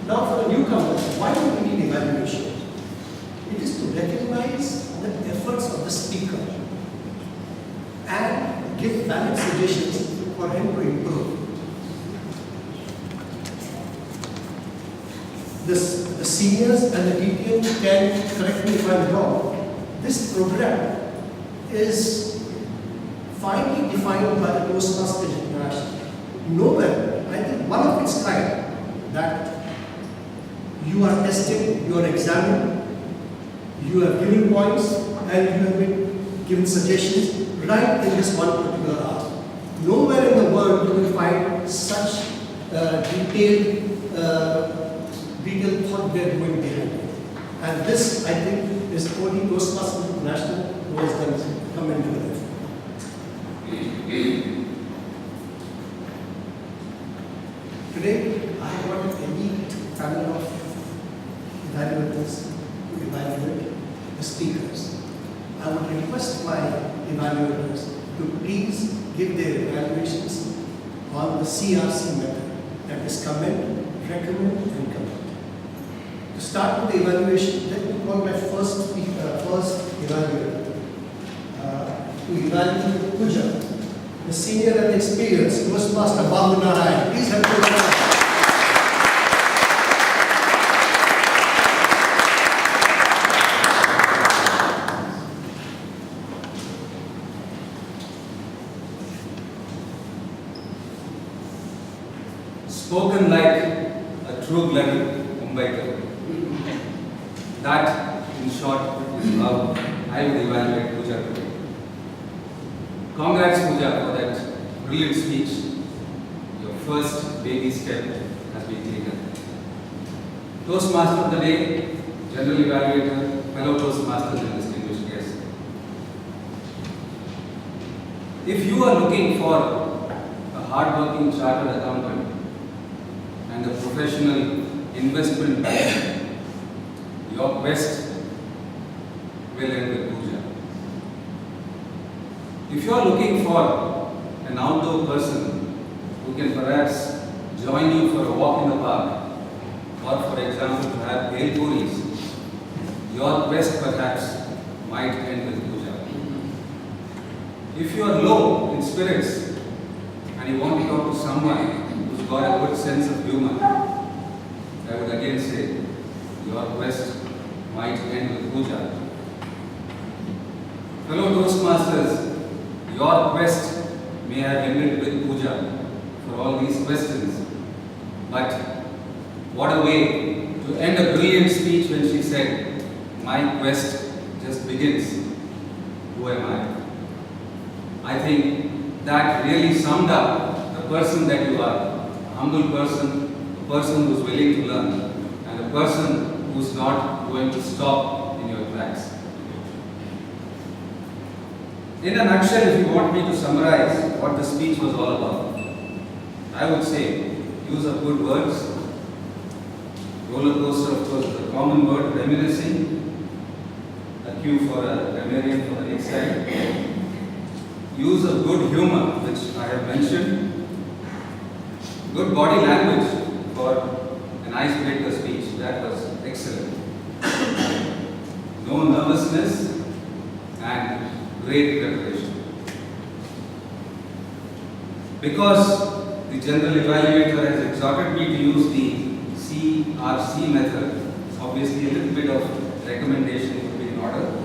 Now for the newcomers, why do we need evaluation? It is to recognize the efforts of the speaker and give valid suggestions for him to improve. The seniors and the DTM can correct me if I'm wrong. This program is finely defined by the Toastmasters International. Nowhere, I think one of its kind, that you are tested, you are examined, you have given points, and you have been given suggestions right in this one particular hour. Nowhere in the world you will find such detailed thought they are going behind it. And this, I think, is only Toastmasters International who has done commendable effort. Today, I have got an elite panel of evaluators to evaluate the speakers. I would request my evaluators to please give their evaluations on the CRC method, that is comment, recommend, and comment. To start with the evaluation, let me call my first evaluator to evaluate Puja, the senior and experienced Toastmaster Babu Narayan. Please help me. Spoken like a true-blooded Mumbaikar. That, in short, is how I would evaluate Pooja today. Congrats, Pooja, for that brilliant speech. Your first baby step has been taken. Toastmaster of the day, general evaluator, fellow Toastmasters and distinguished guests. If you are looking for a hard-working chartered accountant and a professional investment banker, your quest will end with Pooja. If you are looking for an outdoor person who can perhaps join you for a walk in the park, or for example to have bhel puris, your quest perhaps might end with Pooja. If you are low in spirits and you want to talk to someone who's got a good sense of humor, I would again say your quest might end with Pooja. Fellow Toastmasters, your quest may have ended with Pooja for all these questions, but what a way to end a brilliant speech when she said, "My quest just begins. Who am I?" I think that really summed up the person that you are, a humble person, a person who's willing to learn, and a person who's not going to stop in your tracks. In a nutshell, if you want me to summarize what the speech was all about, I would say use of good words. Roller coaster, of course, is a common word, reminiscing, a cue for a grammarian for the next time. Use of good humor, which I have mentioned. Good body language for an icebreaker speech, that was excellent. No nervousness and great preparation. Because the general evaluator has exhorted me to use the CRC method of obviously a little bit of recommendation would be in order.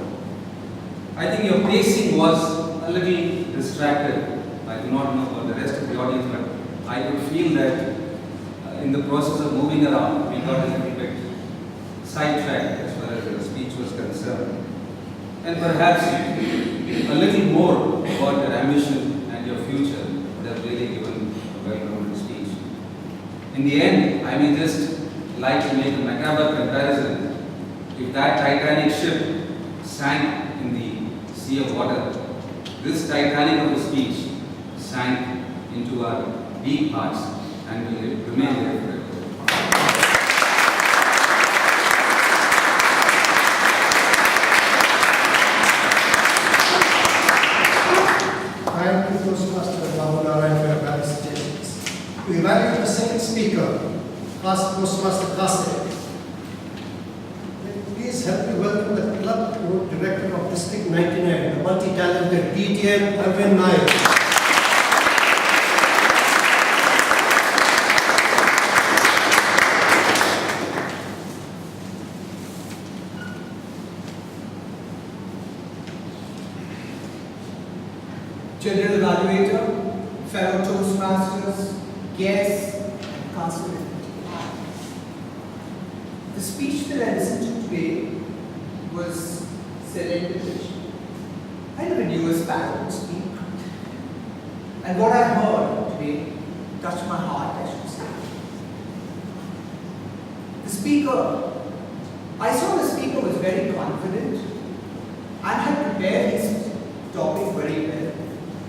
I think your pacing was a little distracted. I do not know about the rest of the audience, but I could feel that in the process of moving around, we got a little bit sidetracked as far as the speech was concerned. And perhaps a little more about your ambition and your future would have really given a well-rounded speech. In the end, I may just like to make a macabre comparison. If that Titanic ship sank in the sea of water, this Titanic of a speech sank into our deep hearts and will remain there forever. Thank you, Toastmaster Babunaran, for your valid suggestions. To evaluate the second speaker, ask Toastmaster Kasek. Please help me welcome the Club Director of District 99, the multi-talented DTM Arvind Naik. General Evaluator, fellow Toastmasters, guests, and councilmen. The speech that I listened to today was serendipitous. I never knew a sparrow would speak. And what I heard today touched my heart, I should say. The speaker, I saw the speaker was very confident and had prepared his topic very well.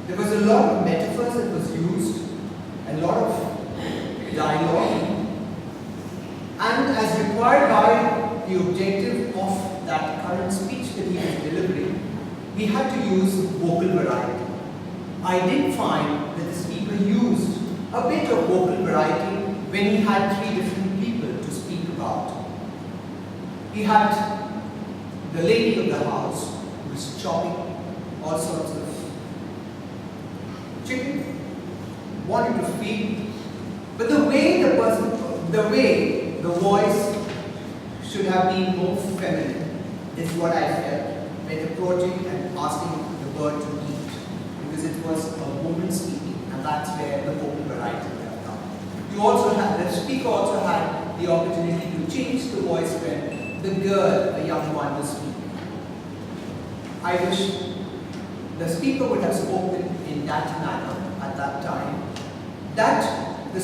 There was a lot of metaphors that was used, and a lot of dialogue. And as required by the objective of that current speech that he was delivering, he had to use vocal variety. I did find that the speaker used a bit of vocal variety when he had three different people to speak about. He had the lady of the house who was chopping all sorts of chicken, wanted to feed, but the way the voice should have been more feminine is what I felt when approaching and asking the bird to eat, because it was a woman speaking, and that's where the vocal variety would have come. The speaker also had the opportunity to change the voice when the girl, the young one, was speaking. I wish the speaker would have spoken in that manner at that time, that the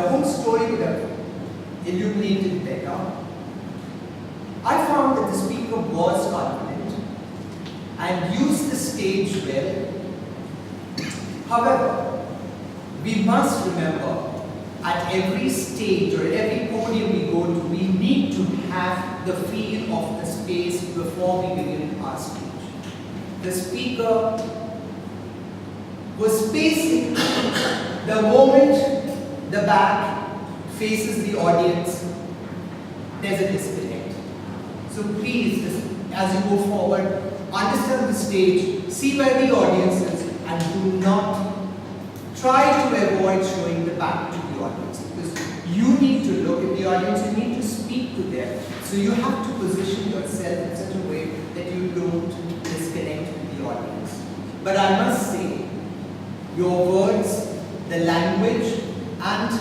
whole story would have illuminated better. I found that the speaker was confident and used the stage well. However, we must remember at every stage or every podium we go to, we need to have the feel of the space before we begin our speech. The speaker was spacing the moment the back faces the audience, there's a disconnect. So please, as you go forward, understand the stage, see where the audience is, and do not try to avoid showing the back to the audience, because you need to look at the audience, you need to speak to them. So you have to position yourself in such a way that you don't disconnect with the audience. But I must say, your words, the language, and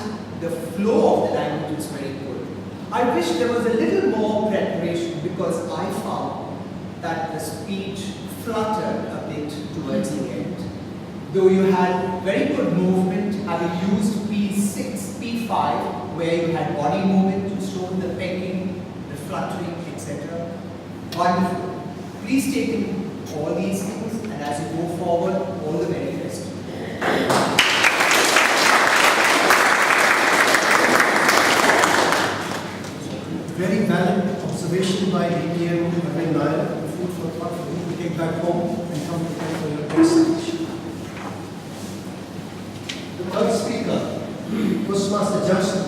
the flow of the language is very good. I wish there was a little more preparation, because I found that the speech fluttered a bit towards the end. Though you had very good movement, having used P6, P5, where you had body movement, you showed the pecking, the fluttering, etc. Wonderful. Please take in all these things, and as you go forward, all the very best. Very valid observation by DTM Arvind Naik, food for thought for you to take back home and come to for your next speech. The third speaker, Toastmaster Johnson.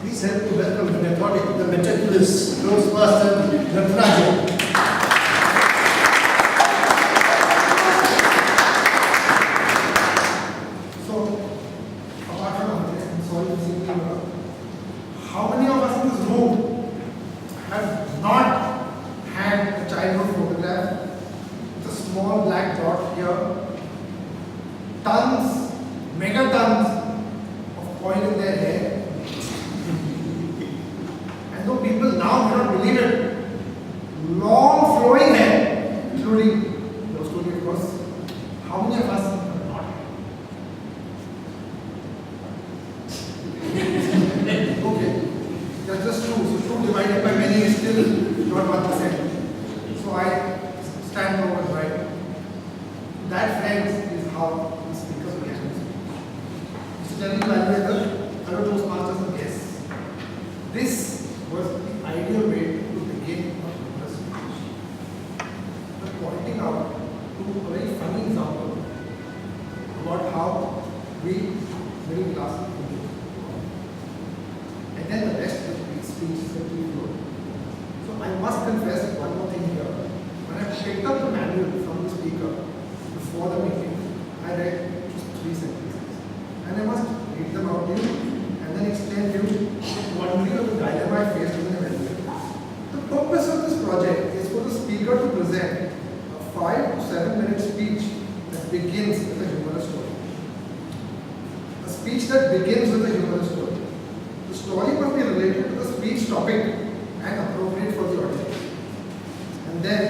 Please help me welcome the methodic, the meticulous Toastmaster Natarajan. How many of us in this room believe it. Long flowing hair, including your story, of course. How many of us are not? Okay, that's just true. So 2 divided by many is still not 1%. So I stand forward, right? That, friends, is how the speaker began. Mr. General Manager, fellow Toastmasters and guests. This was the ideal way to begin a humorous speech. But pointing out to a very funny example about how we middle class people. And then the rest of the speech simply flowed. So I must confess one more thing here. When I picked up the manual from the speaker before the meeting, I read just 3 sentences. And I must read them out to you and then explain to you one of the dilemma I faced in the event. The purpose of this project is for the speaker to present a 5 to 7 minute speech that begins with a humorous story. A speech that begins with a humorous story. The story must be related to the speech topic and appropriate for the audience. And then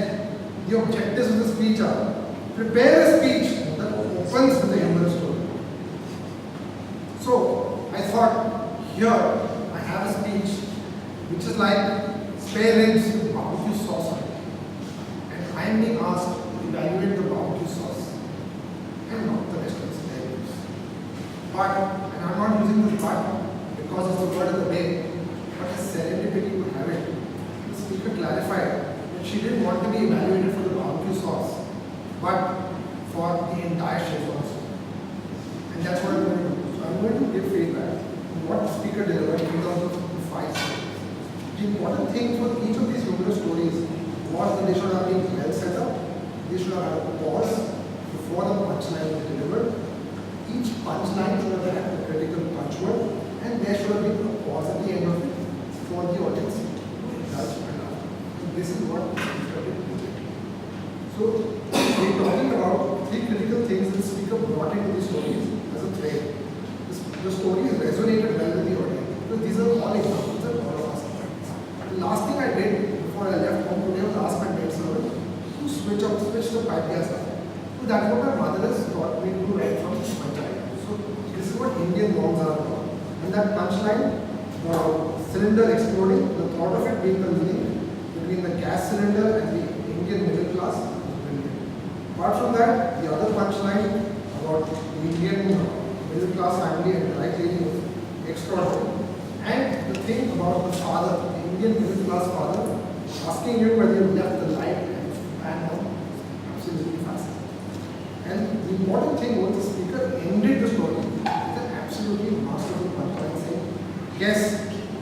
the objectives of the speech are: prepare a speech that opens with a humorous story. So I thought, here I have a speech which is like spare ribs with barbecue sauce on it. And I am being asked to evaluate the barbecue sauce and not the rest of the spare ribs. But, and I'm not using this but because it's the word of the day, but as serendipity would have it, the speaker clarified that she didn't want to be evaluated for the barbecue sauce, but for the entire Szechuan sauce. And that's what I'm going to do. So I'm going to give feedback on what the speaker delivered in terms of the 5 stories. The important thing for each of these humorous stories was that they should have been well set up. They should have had a pause before the punchline was delivered. Each punchline should have had a critical punch word, and there should have been a pause at the end of it for the audience to indulge and laugh. So this is what the speaker did. So we're talking about 3 critical things the speaker brought into the stories as a thread. The stories resonated well with the audience because these are all examples that all of us have. The last thing I did before I left home today was ask my maid servant to switch the pipe gas up. So that's what my mother has taught me to do right from my childhood. So this is what Indian norms are about. And that punchline, the cylinder exploding, the thought of it being the link between the gas cylinder and the Indian middle class was brilliant. Apart from that, the other punchline about the Indian middle class family and the right lady was extraordinary. And the thing about the father, the Indian middle class father, asking you whether you left the light and fan on, absolutely fascinating. And the important thing was the speaker ended the story with an absolutely masterful punchline saying, guests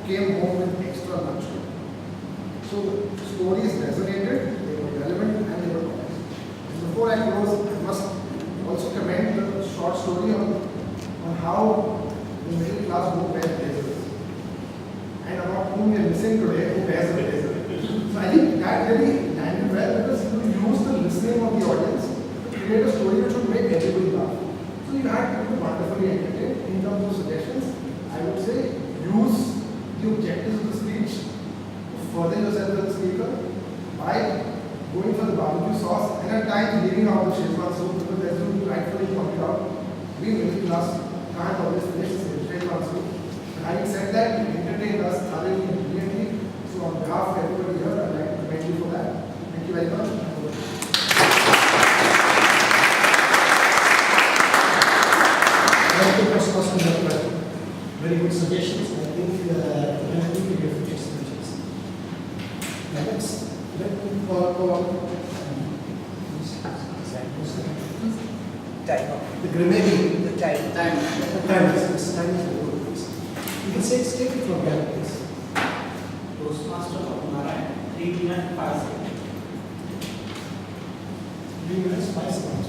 came home with extra lunch. So the stories resonated, they were relevant, and they were honest. And before I close, I must also comment the short story on how the middle class who wears blazers and about whom we are missing today who wears a blazer. So I think that really landed well because you use the listening of the audience to create a story which would make everybody laugh. So you had people wonderfully entertained. In terms of suggestions, I would say use the objectives of the speech to further yourself as a speaker by going for the barbecue sauce and at times leaving out the Szechuan soup because as you rightfully pointed out, we middle class can't always finish the Szechuan soup. And having said that, you entertained us thoroughly and brilliantly. So on behalf of everybody here, I'd like to commend you for that. Thank you very much. Thank you, Professor. Very good suggestions. I think will be future speeches. Next, let me call the Grenadian. The time. The time is good, please. You can take it from here, please. Toastmaster of Narayan, 3 minutes 5 seconds. 3 minutes, 5 seconds.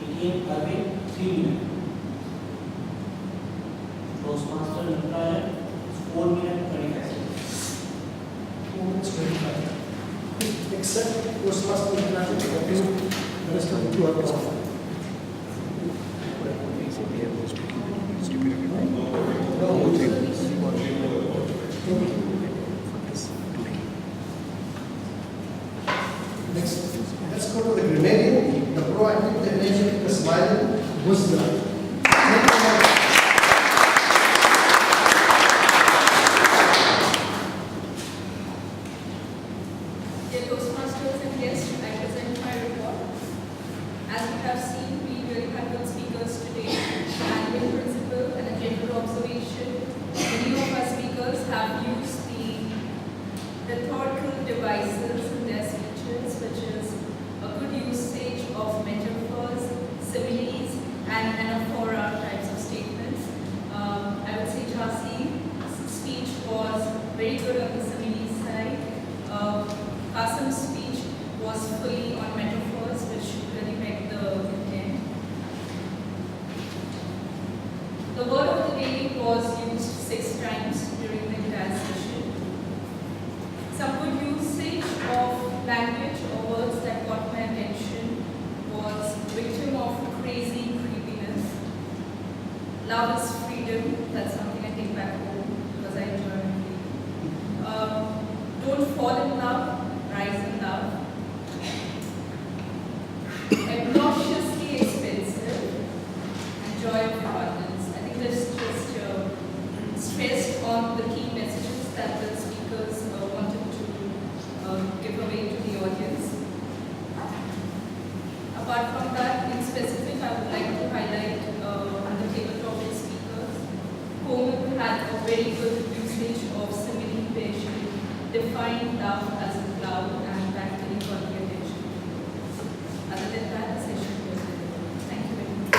Again, Arvind, 3 minutes. Toastmaster Narayan, 4 minutes 25 seconds. 4 minutes, 25. Except Toastmaster the rest of the 2 hours. very good on the simile side. Qasim's speech was fully on metaphors, which really met the intent. The word of the day was used 6 times during the entire session. Some good usage of language or words that caught my attention was victim of crazy creepiness. Love is freedom. That's something I take back home because I enjoy it. Don't fall in love, rise in love. Obnoxiously expensive and joy of abundance. I think this just stressed on the key messages that the speakers wanted to give away to the audience. Apart from that, in specific, I would like to highlight on the table topic speakers. Coleman had a very good usage of simile patient, defined love as a cloud, and that really got the attention. Other than that, the session was very good. Thank you very much.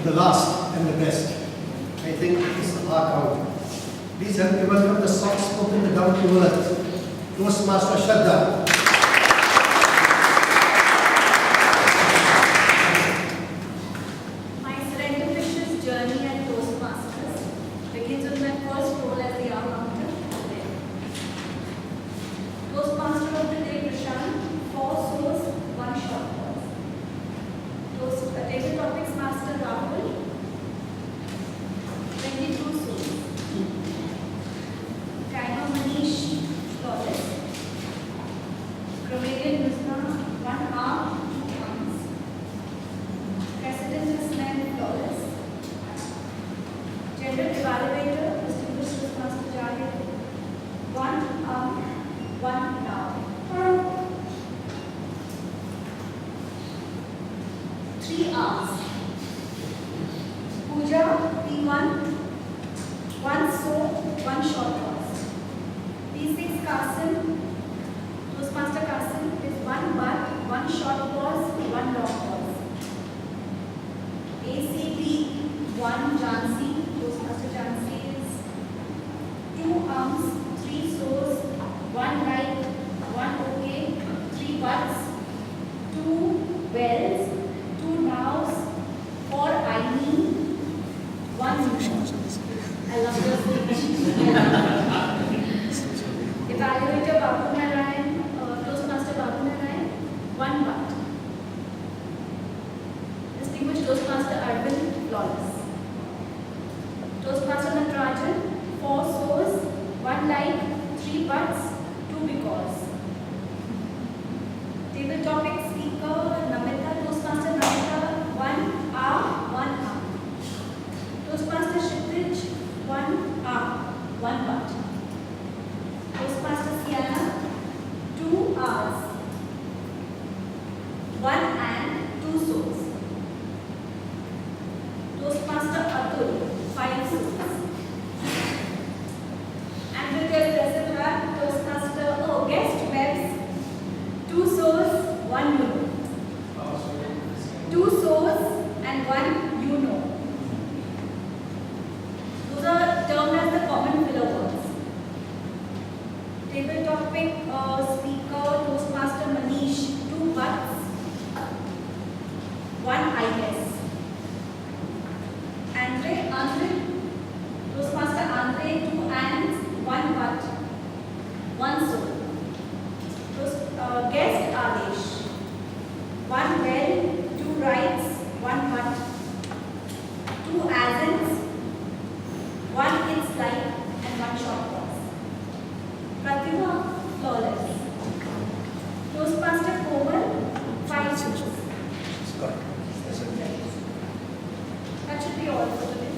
The last and the best, I think, is our crowd. Please help me welcome the soft-spoken, the down-to-earth Toastmaster Shraddha. My serendipitous journey at Toastmasters begins with my first role as the accountant. Toastmaster of the day, Prashant, 4 source, 1 short pause. Table topics master, Rahul, 22 source. Timer, Manish, flawless. Grammarian Nusna, 1 arm, 2 arms. President is men, flawless. Gender evaluator, distinguished Toastmaster Jahid, 1 arm, 1 down. 3 arms. Pooja, P1, 1 so, 1 short pause. P6 Qasim, Toastmaster Qasim is 1 but, 1 short pause, 1 long pause. ACB, 1 Jansi, Toastmaster Jansi is 2 arms, 3 so's, 1 right, 1 okay, 3 buts, 2 wells, 2 nows, 4 I mean, 1 I love your speech. Evaluator Babu Narayan, Toastmaster Babu Narayan, 1 but. Distinguished Toastmaster Arvind, flawless. Toastmaster Natarajan, 4 so's, 1 like, 3 buts, 2 because. Table topic speaker Namita, Toastmaster Namita, 1 R, 1 R. Toastmaster Kshitij, 1 R, 1 but. Toastmaster Sienna, 2 R's, 1 and 2 so's. Toastmaster Atul, 5 so's. And with their present have Toastmaster, guest webs, 2 so's, 1 you know. 2 so's and 1 you know. Those are termed as the common filler words. Table topic speaker Toastmaster Manish, 2 buts, 1 I guess. Andre, Toastmaster Andre, 2 ands, 1 but, 1 so. Guest Adesh, 1 well, 2 rights, 1 but, 2 asins, 1 it's like, and 1 short pause. Pratibha, flawless. Toastmaster Komal, 5 switches. That should be all for today.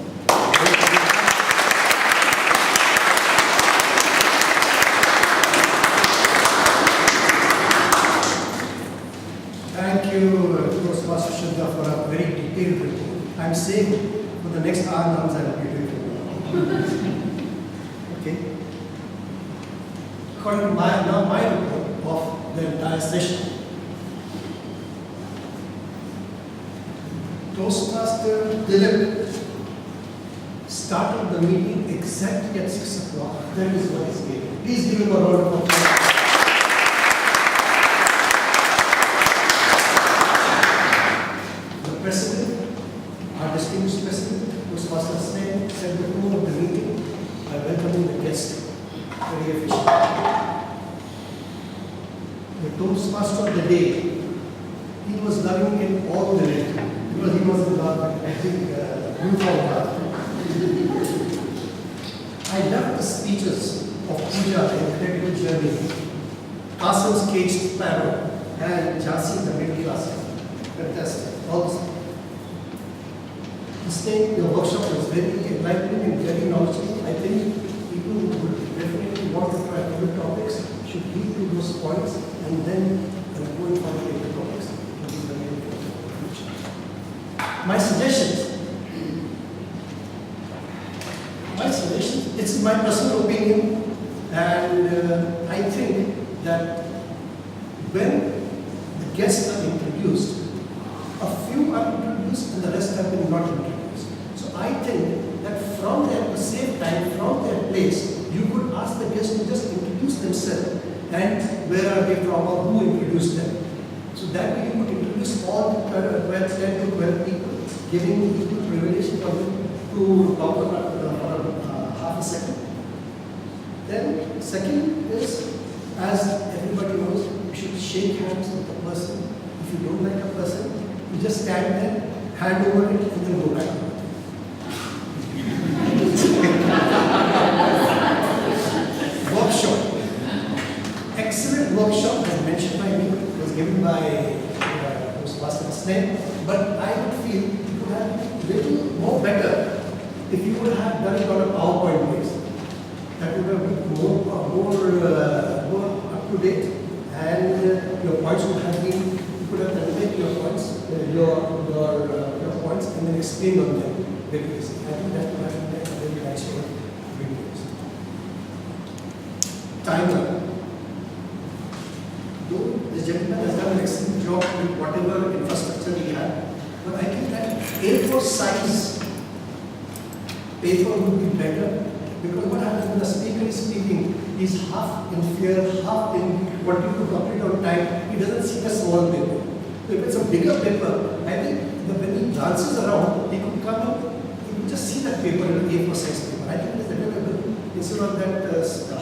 Thank you, Toastmaster Shraddha, for a very detailed report. I'm saying for the next hour rounds I will be doing it. Okay. According to my report of the entire session, Toastmaster Dilip started the meeting exactly at 6 o'clock. That is what is given. Please give him a round of applause. The President, our distinguished President, Toastmaster Singh, said the tone of the meeting by welcoming the guest very efficiently. The Toastmaster of the day, he was loving in all the way because he was in love, I think, uniform love. I love the speeches of Pooja in Critical Journey, Qasim's Caged Sparrow, and Jhansi the Middle Class. Fantastic. Also, the workshop was very enlightening and very knowledgeable. I think people who would definitely want to try other topics should read to those points and then go and follow the topics. My suggestions, it's my personal opinion, and I think that when the guests are introduced, a few are introduced and the rest have been not introduced. So I think that from their same time, from their place, you could ask the guests to just introduce themselves and where are they from or who introduced them. So that way you could introduce all the 10 to 12 people, giving equal privilege for them to talk about half a second. Then second is, as everybody knows, you should shake hands with the person. If you don't like a person, you just stand there, hand over it, and then go back. Workshop. Excellent workshop, as mentioned by me, was given by Toastmaster Sneh, but I would feel it would have been a little more better if you would have done it on a PowerPoint base. That would have been more up to date, and your points would have been, you could have conveyed your points, your points, and then explain on them very easily. I think that would have been a very nice way of doing this. Timer. Though this gentleman has done an excellent job with whatever infrastructure he had, but I think that A4 size paper would be better, because what happens when the speaker is speaking, he's half in fear, half in wanting to complete on time, he doesn't see the small paper. So if it's a bigger paper, I think that when he glances around, he could come and he could just see that paper in an A4 size paper. I think it's available instead of that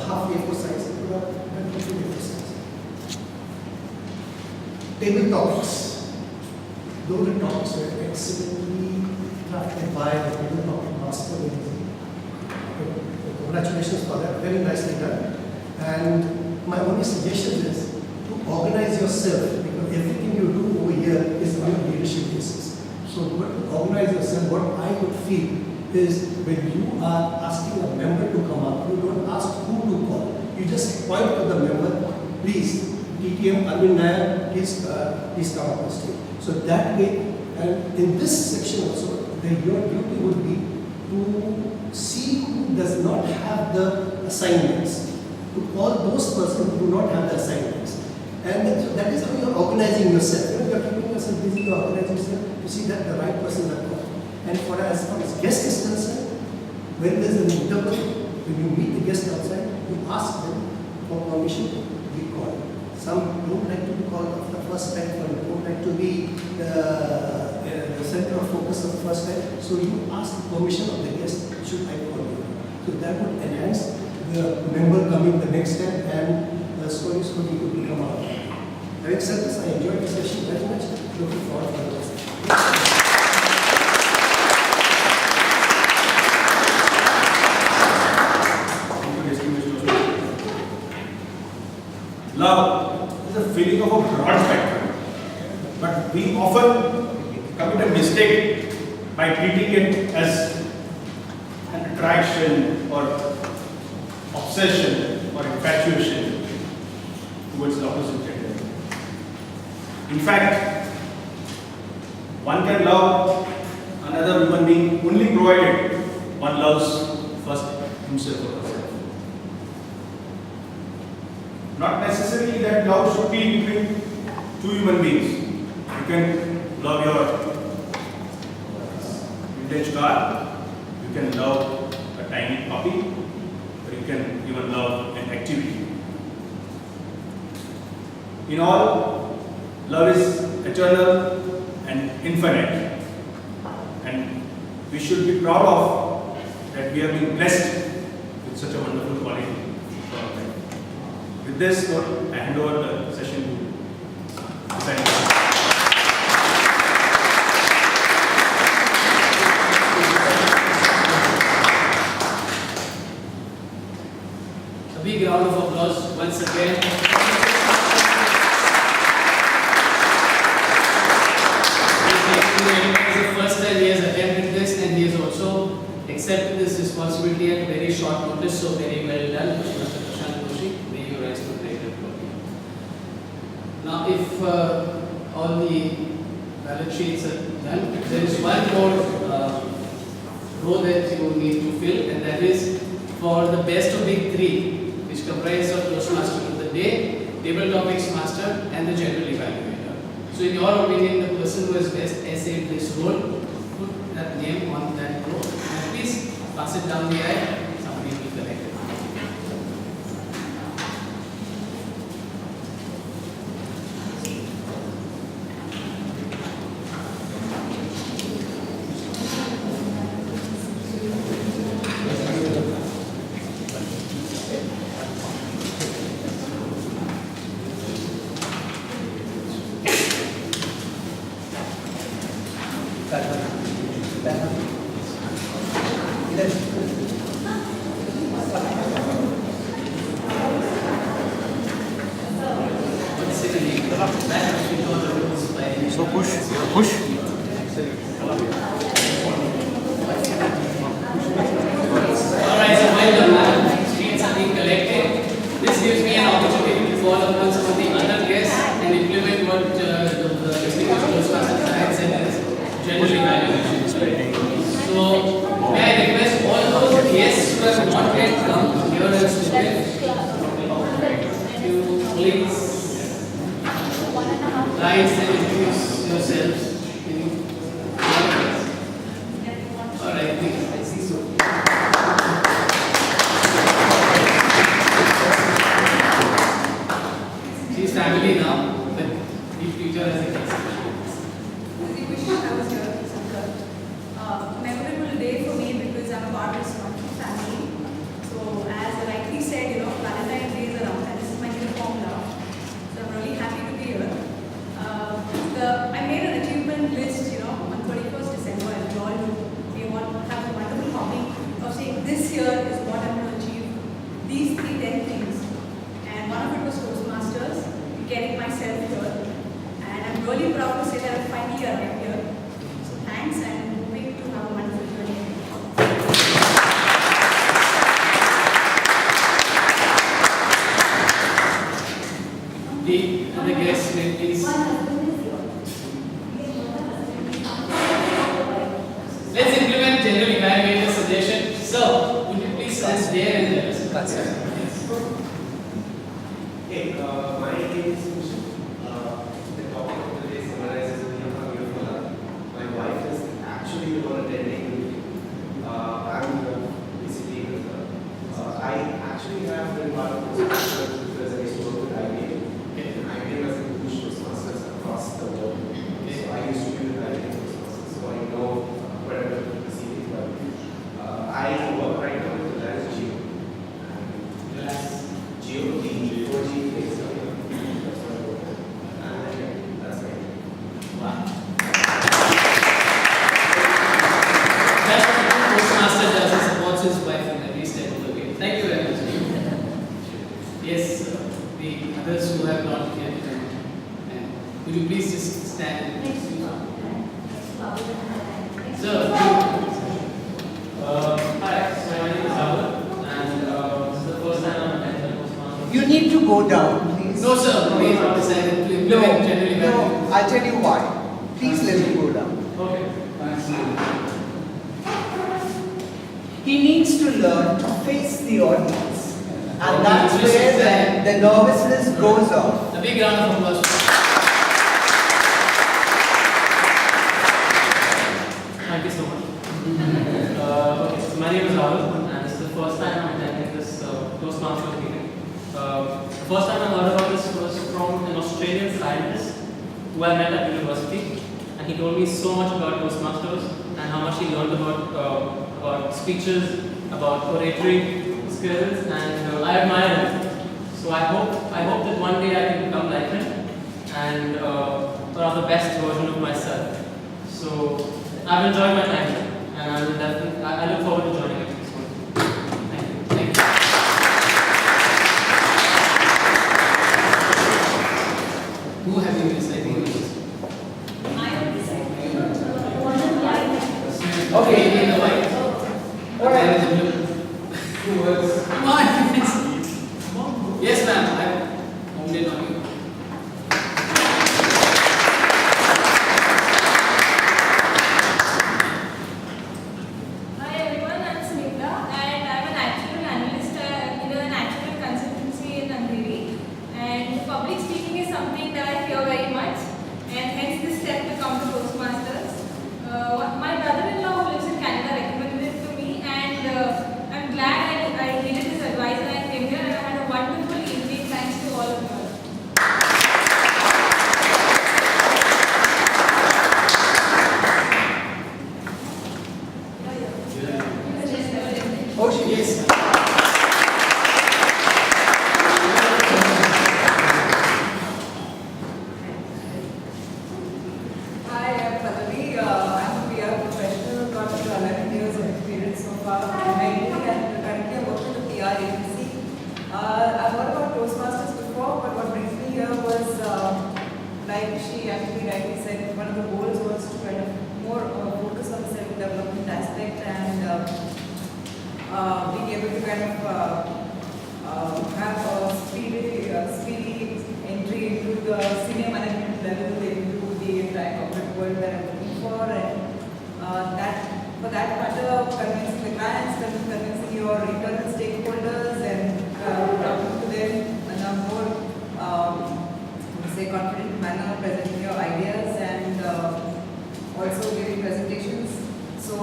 half A4 size, it could have that complete A4 size. Table topics. Though the topics were excellently crafted by the table topic master, congratulations for that, very nicely done. And my only suggestion is to organize yourself, because everything you do over here is on a leadership basis. So to organize yourself, what I would feel is when you are asking a member to come up, you don't ask who to call. You just point to the member, please, TTM Arvind Nair, please come up on stage. So that way, and in this section also, your duty would be to see who does not have the assignments, to call those persons who do not have the assignments. And so that is how you are organizing yourself. You are keeping yourself busy, you are organizing yourself to see that the right person is called. And as far as guest is concerned, when there is an interval, when you meet the guest outside, you ask them for permission to be called. Some don't like to be called off the first time, some don't like to be the center of focus of the first time. So you ask the permission of the guest, should I call you? So that would enhance the member coming the next time and slowly you could become out. Having said this, I enjoyed the session very much. Looking forward to the next session. Love is a feeling of a broad spectrum, but we often commit a mistake by treating it as an attraction or obsession or infatuation towards the opposite gender. In fact, one can love another human being only provided one loves first himself or herself. Not necessarily that love should be between two human beings. You can love your vintage car, you can love a tiny puppy, or you can even love an activity. In all, love is eternal and infinite, and we should be proud of that we have been blessed with such a wonderful quality. With this note, I hand over the session to Mr. A big round of applause once again. It's the first time he has attempted this, and he has also accepted this responsibility at very short notice, so very well done, Mr. Prashant Doshi. May you rise to a greater glory. Now, if all the ballot sheets are done, there is one more row that you need to fill, and that is for the best of big three, which comprise of Toastmaster of the day, table topics master, and the general evaluator. So, in your opinion, the person who has best essayed this role, put that name on that row, and please pass it down the aisle. Somebody will collect it. So push. Alright, so while the ballot sheets are being collected, this gives me an opportunity to follow upon some of the other guests and implement what the distinguished Toastmasters had said as general evaluation. So, may I request all those guests who have not yet come here as students to please rise and introduce yourselves. Alright, please. I see so. She's family now, but the future as a guest. I was here, memorable day for me because I'm a part of this wonderful family. So as I rightly said, Valentine's Day is around and this is my uniform now. So I'm really happy to be here. I made an achievement list, on 31st December, as you all know. We have a wonderful hobby of saying this year is what I'm going to achieve. These 10 things. And one of it was Toastmasters, getting myself here. And I'm really proud to say that I finally arrived here. So thanks and hoping to have a wonderful journey. The other guests may please. Let's implement general evaluator suggestion. So, would you please stand there and there? That's it. Hey, my name is Kush. The topic of the day summarizes me from your father. My wife is actually the one attending. I'm basically with her. I actually have been part of this process because I used to work with IBM. IBM has a huge Toastmasters across the world. So I used to be with IBM Toastmasters, so I know quite a bit of the proceedings. But I work right now with Reliance Geo. Geo, the 4G phase. That's what I work with. And that's right. Wow. That's what the Toastmaster does. He supports his wife in every step of the way. Thank you very much. Yes, the others who have not yet come. And could you please just stand? So, hi, so my name is Rahul, and this is the first time I'm attending the Toastmasters. You need to go down, please. No, sir. Please not decided to implement general evaluation. No, I'll tell you why. Please let me go down. Okay, thanks. He needs to learn to face the audience. And that's where the nervousness goes off. A big round of applause. Thank you so much. he told me so much about Toastmasters and how much he learned about speeches, about oratory skills, and I admire him. So I hope that one day I can become like him and one of the best version of myself. So I've enjoyed my time here, and I will definitely I look forward to joining it soon. Thank you. Thank you. Who have you missed? I think you missed. Okay, in the white. Alright. Who was? Come on, yes, ma'am. I homed in on you. Hi everyone, I'm Smita and I'm an actuarial analyst in a natural consultancy in Andheri. And public speaking is something that I fear very much, and hence this step to come to Toastmasters. My brother-in-law who lives in Canada recommended it to me, and I'm glad I needed his advice and I came here and I had a wonderful evening thanks to all of you. Oh, she is. Hi, I'm Pallavi. I'm a PR professional, got 11 years of experience so far. Mainly and currently I work with a PR agency. I've heard about Toastmasters before, but what brings me here was, like she actually rightly said, one of the goals was to kind of more focus on the self-development aspect and being able to kind of have a speedy entry into the senior management level into the entire corporate world that I'm looking for, and that for that matter, convincing the clients, convincing your internal stakeholders, and talking to them in a more confident manner, presenting your ideas, and also giving presentations. So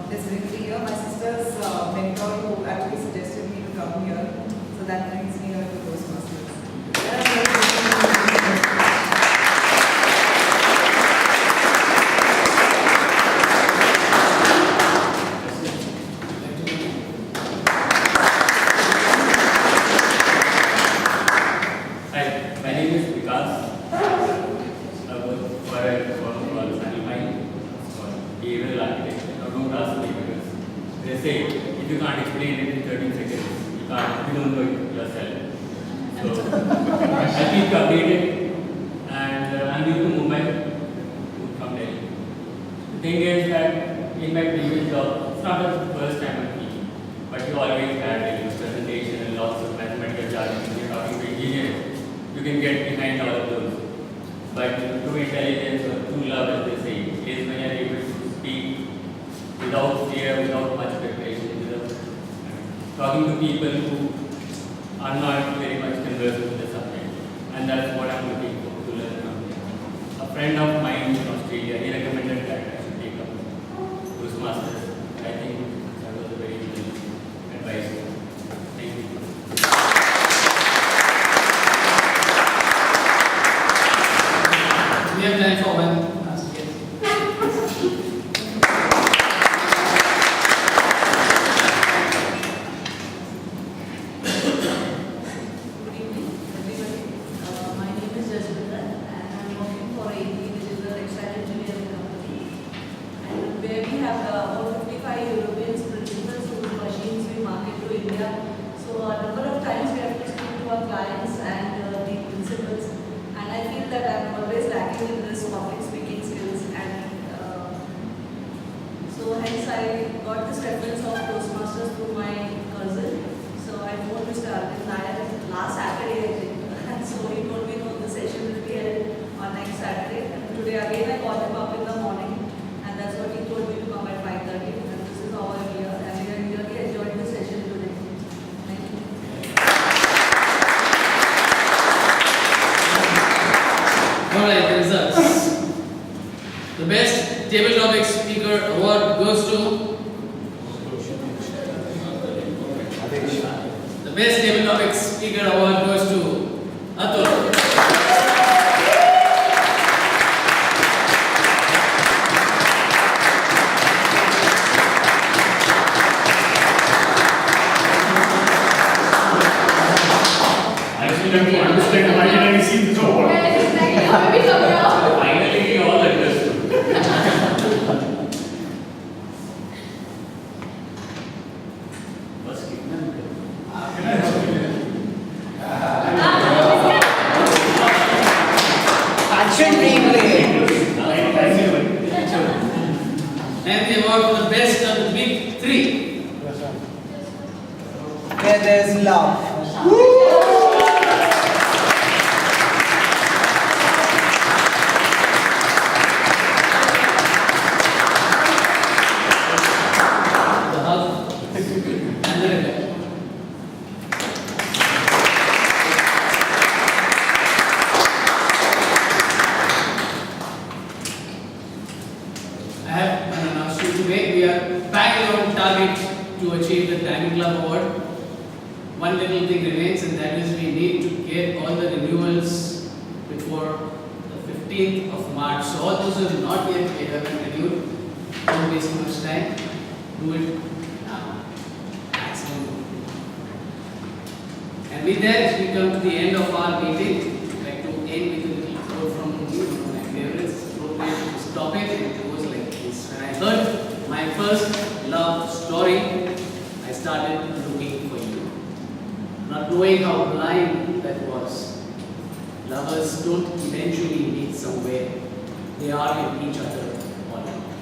this brings me here. My sister's mentor who actually suggested me to come here, so that brings me here to Toastmasters. Hi, my name is Vikas. I work for a firm called Sanimai for behavioral architecture. Now don't ask me because they say if you can't explain it in 30 seconds, you don't know it yourself. So I keep updated, and I'm new to Mumbai, from Delhi. The thing is that in my previous job, it's not the first time I'm teaching, but you always had a presentation and lots of mathematical jargon. You're talking to engineers. You can get behind all of those. But true intelligence or true love, as they say, is when you're able to speak without fear, without much preparation, without talking to people who are not very much conversant with the subject. And that's what I'm looking for to learn from them. A friend of mine in Australia, he recommended that I should take up Toastmasters. I think that was a very good advice. Thank you. We have time for one last guest. My name is Jasmita and I'm working for AT, which is a textile engineering company. And where we have about 55 European principals whose machines we market to India. So a number of times we have to speak to our clients and the principals. And I feel that I'm always lacking in this public speaking skills. And so hence I got this reference of Toastmasters through my cousin. So I phoned Mr. Arvind Nair last Saturday, I think. And so he told me, no, the session will be held on next Saturday. And today again I called him up in the morning, and that's what he told me to come at 5:30. And this is how I'm here. And I really enjoyed the session today. Thank you. Alright, the results. The best table topic speaker award goes to the best table topic speaker award goes to Atul. Maybe somehow. Finally, we all understood. बस कितना Action replay. And the award for the best of the big three. Where there's love. The hug and the regret. I have an announcement to make. We are bang on target to achieve the Diamond Club Award. One little thing remains, and that is we need to get all the renewals before the 15th of March. So all those who have not yet renewed, don't waste too much time. Do it now. Maximum. And with that, we come to the end of our meeting. I'd like to end with a little quote from one of my favorites. Appropriate to this topic, and it goes like this. When I heard my first love story, I started looking for you. Not knowing how blind that was. Lovers don't eventually meet somewhere. They are in each other all along.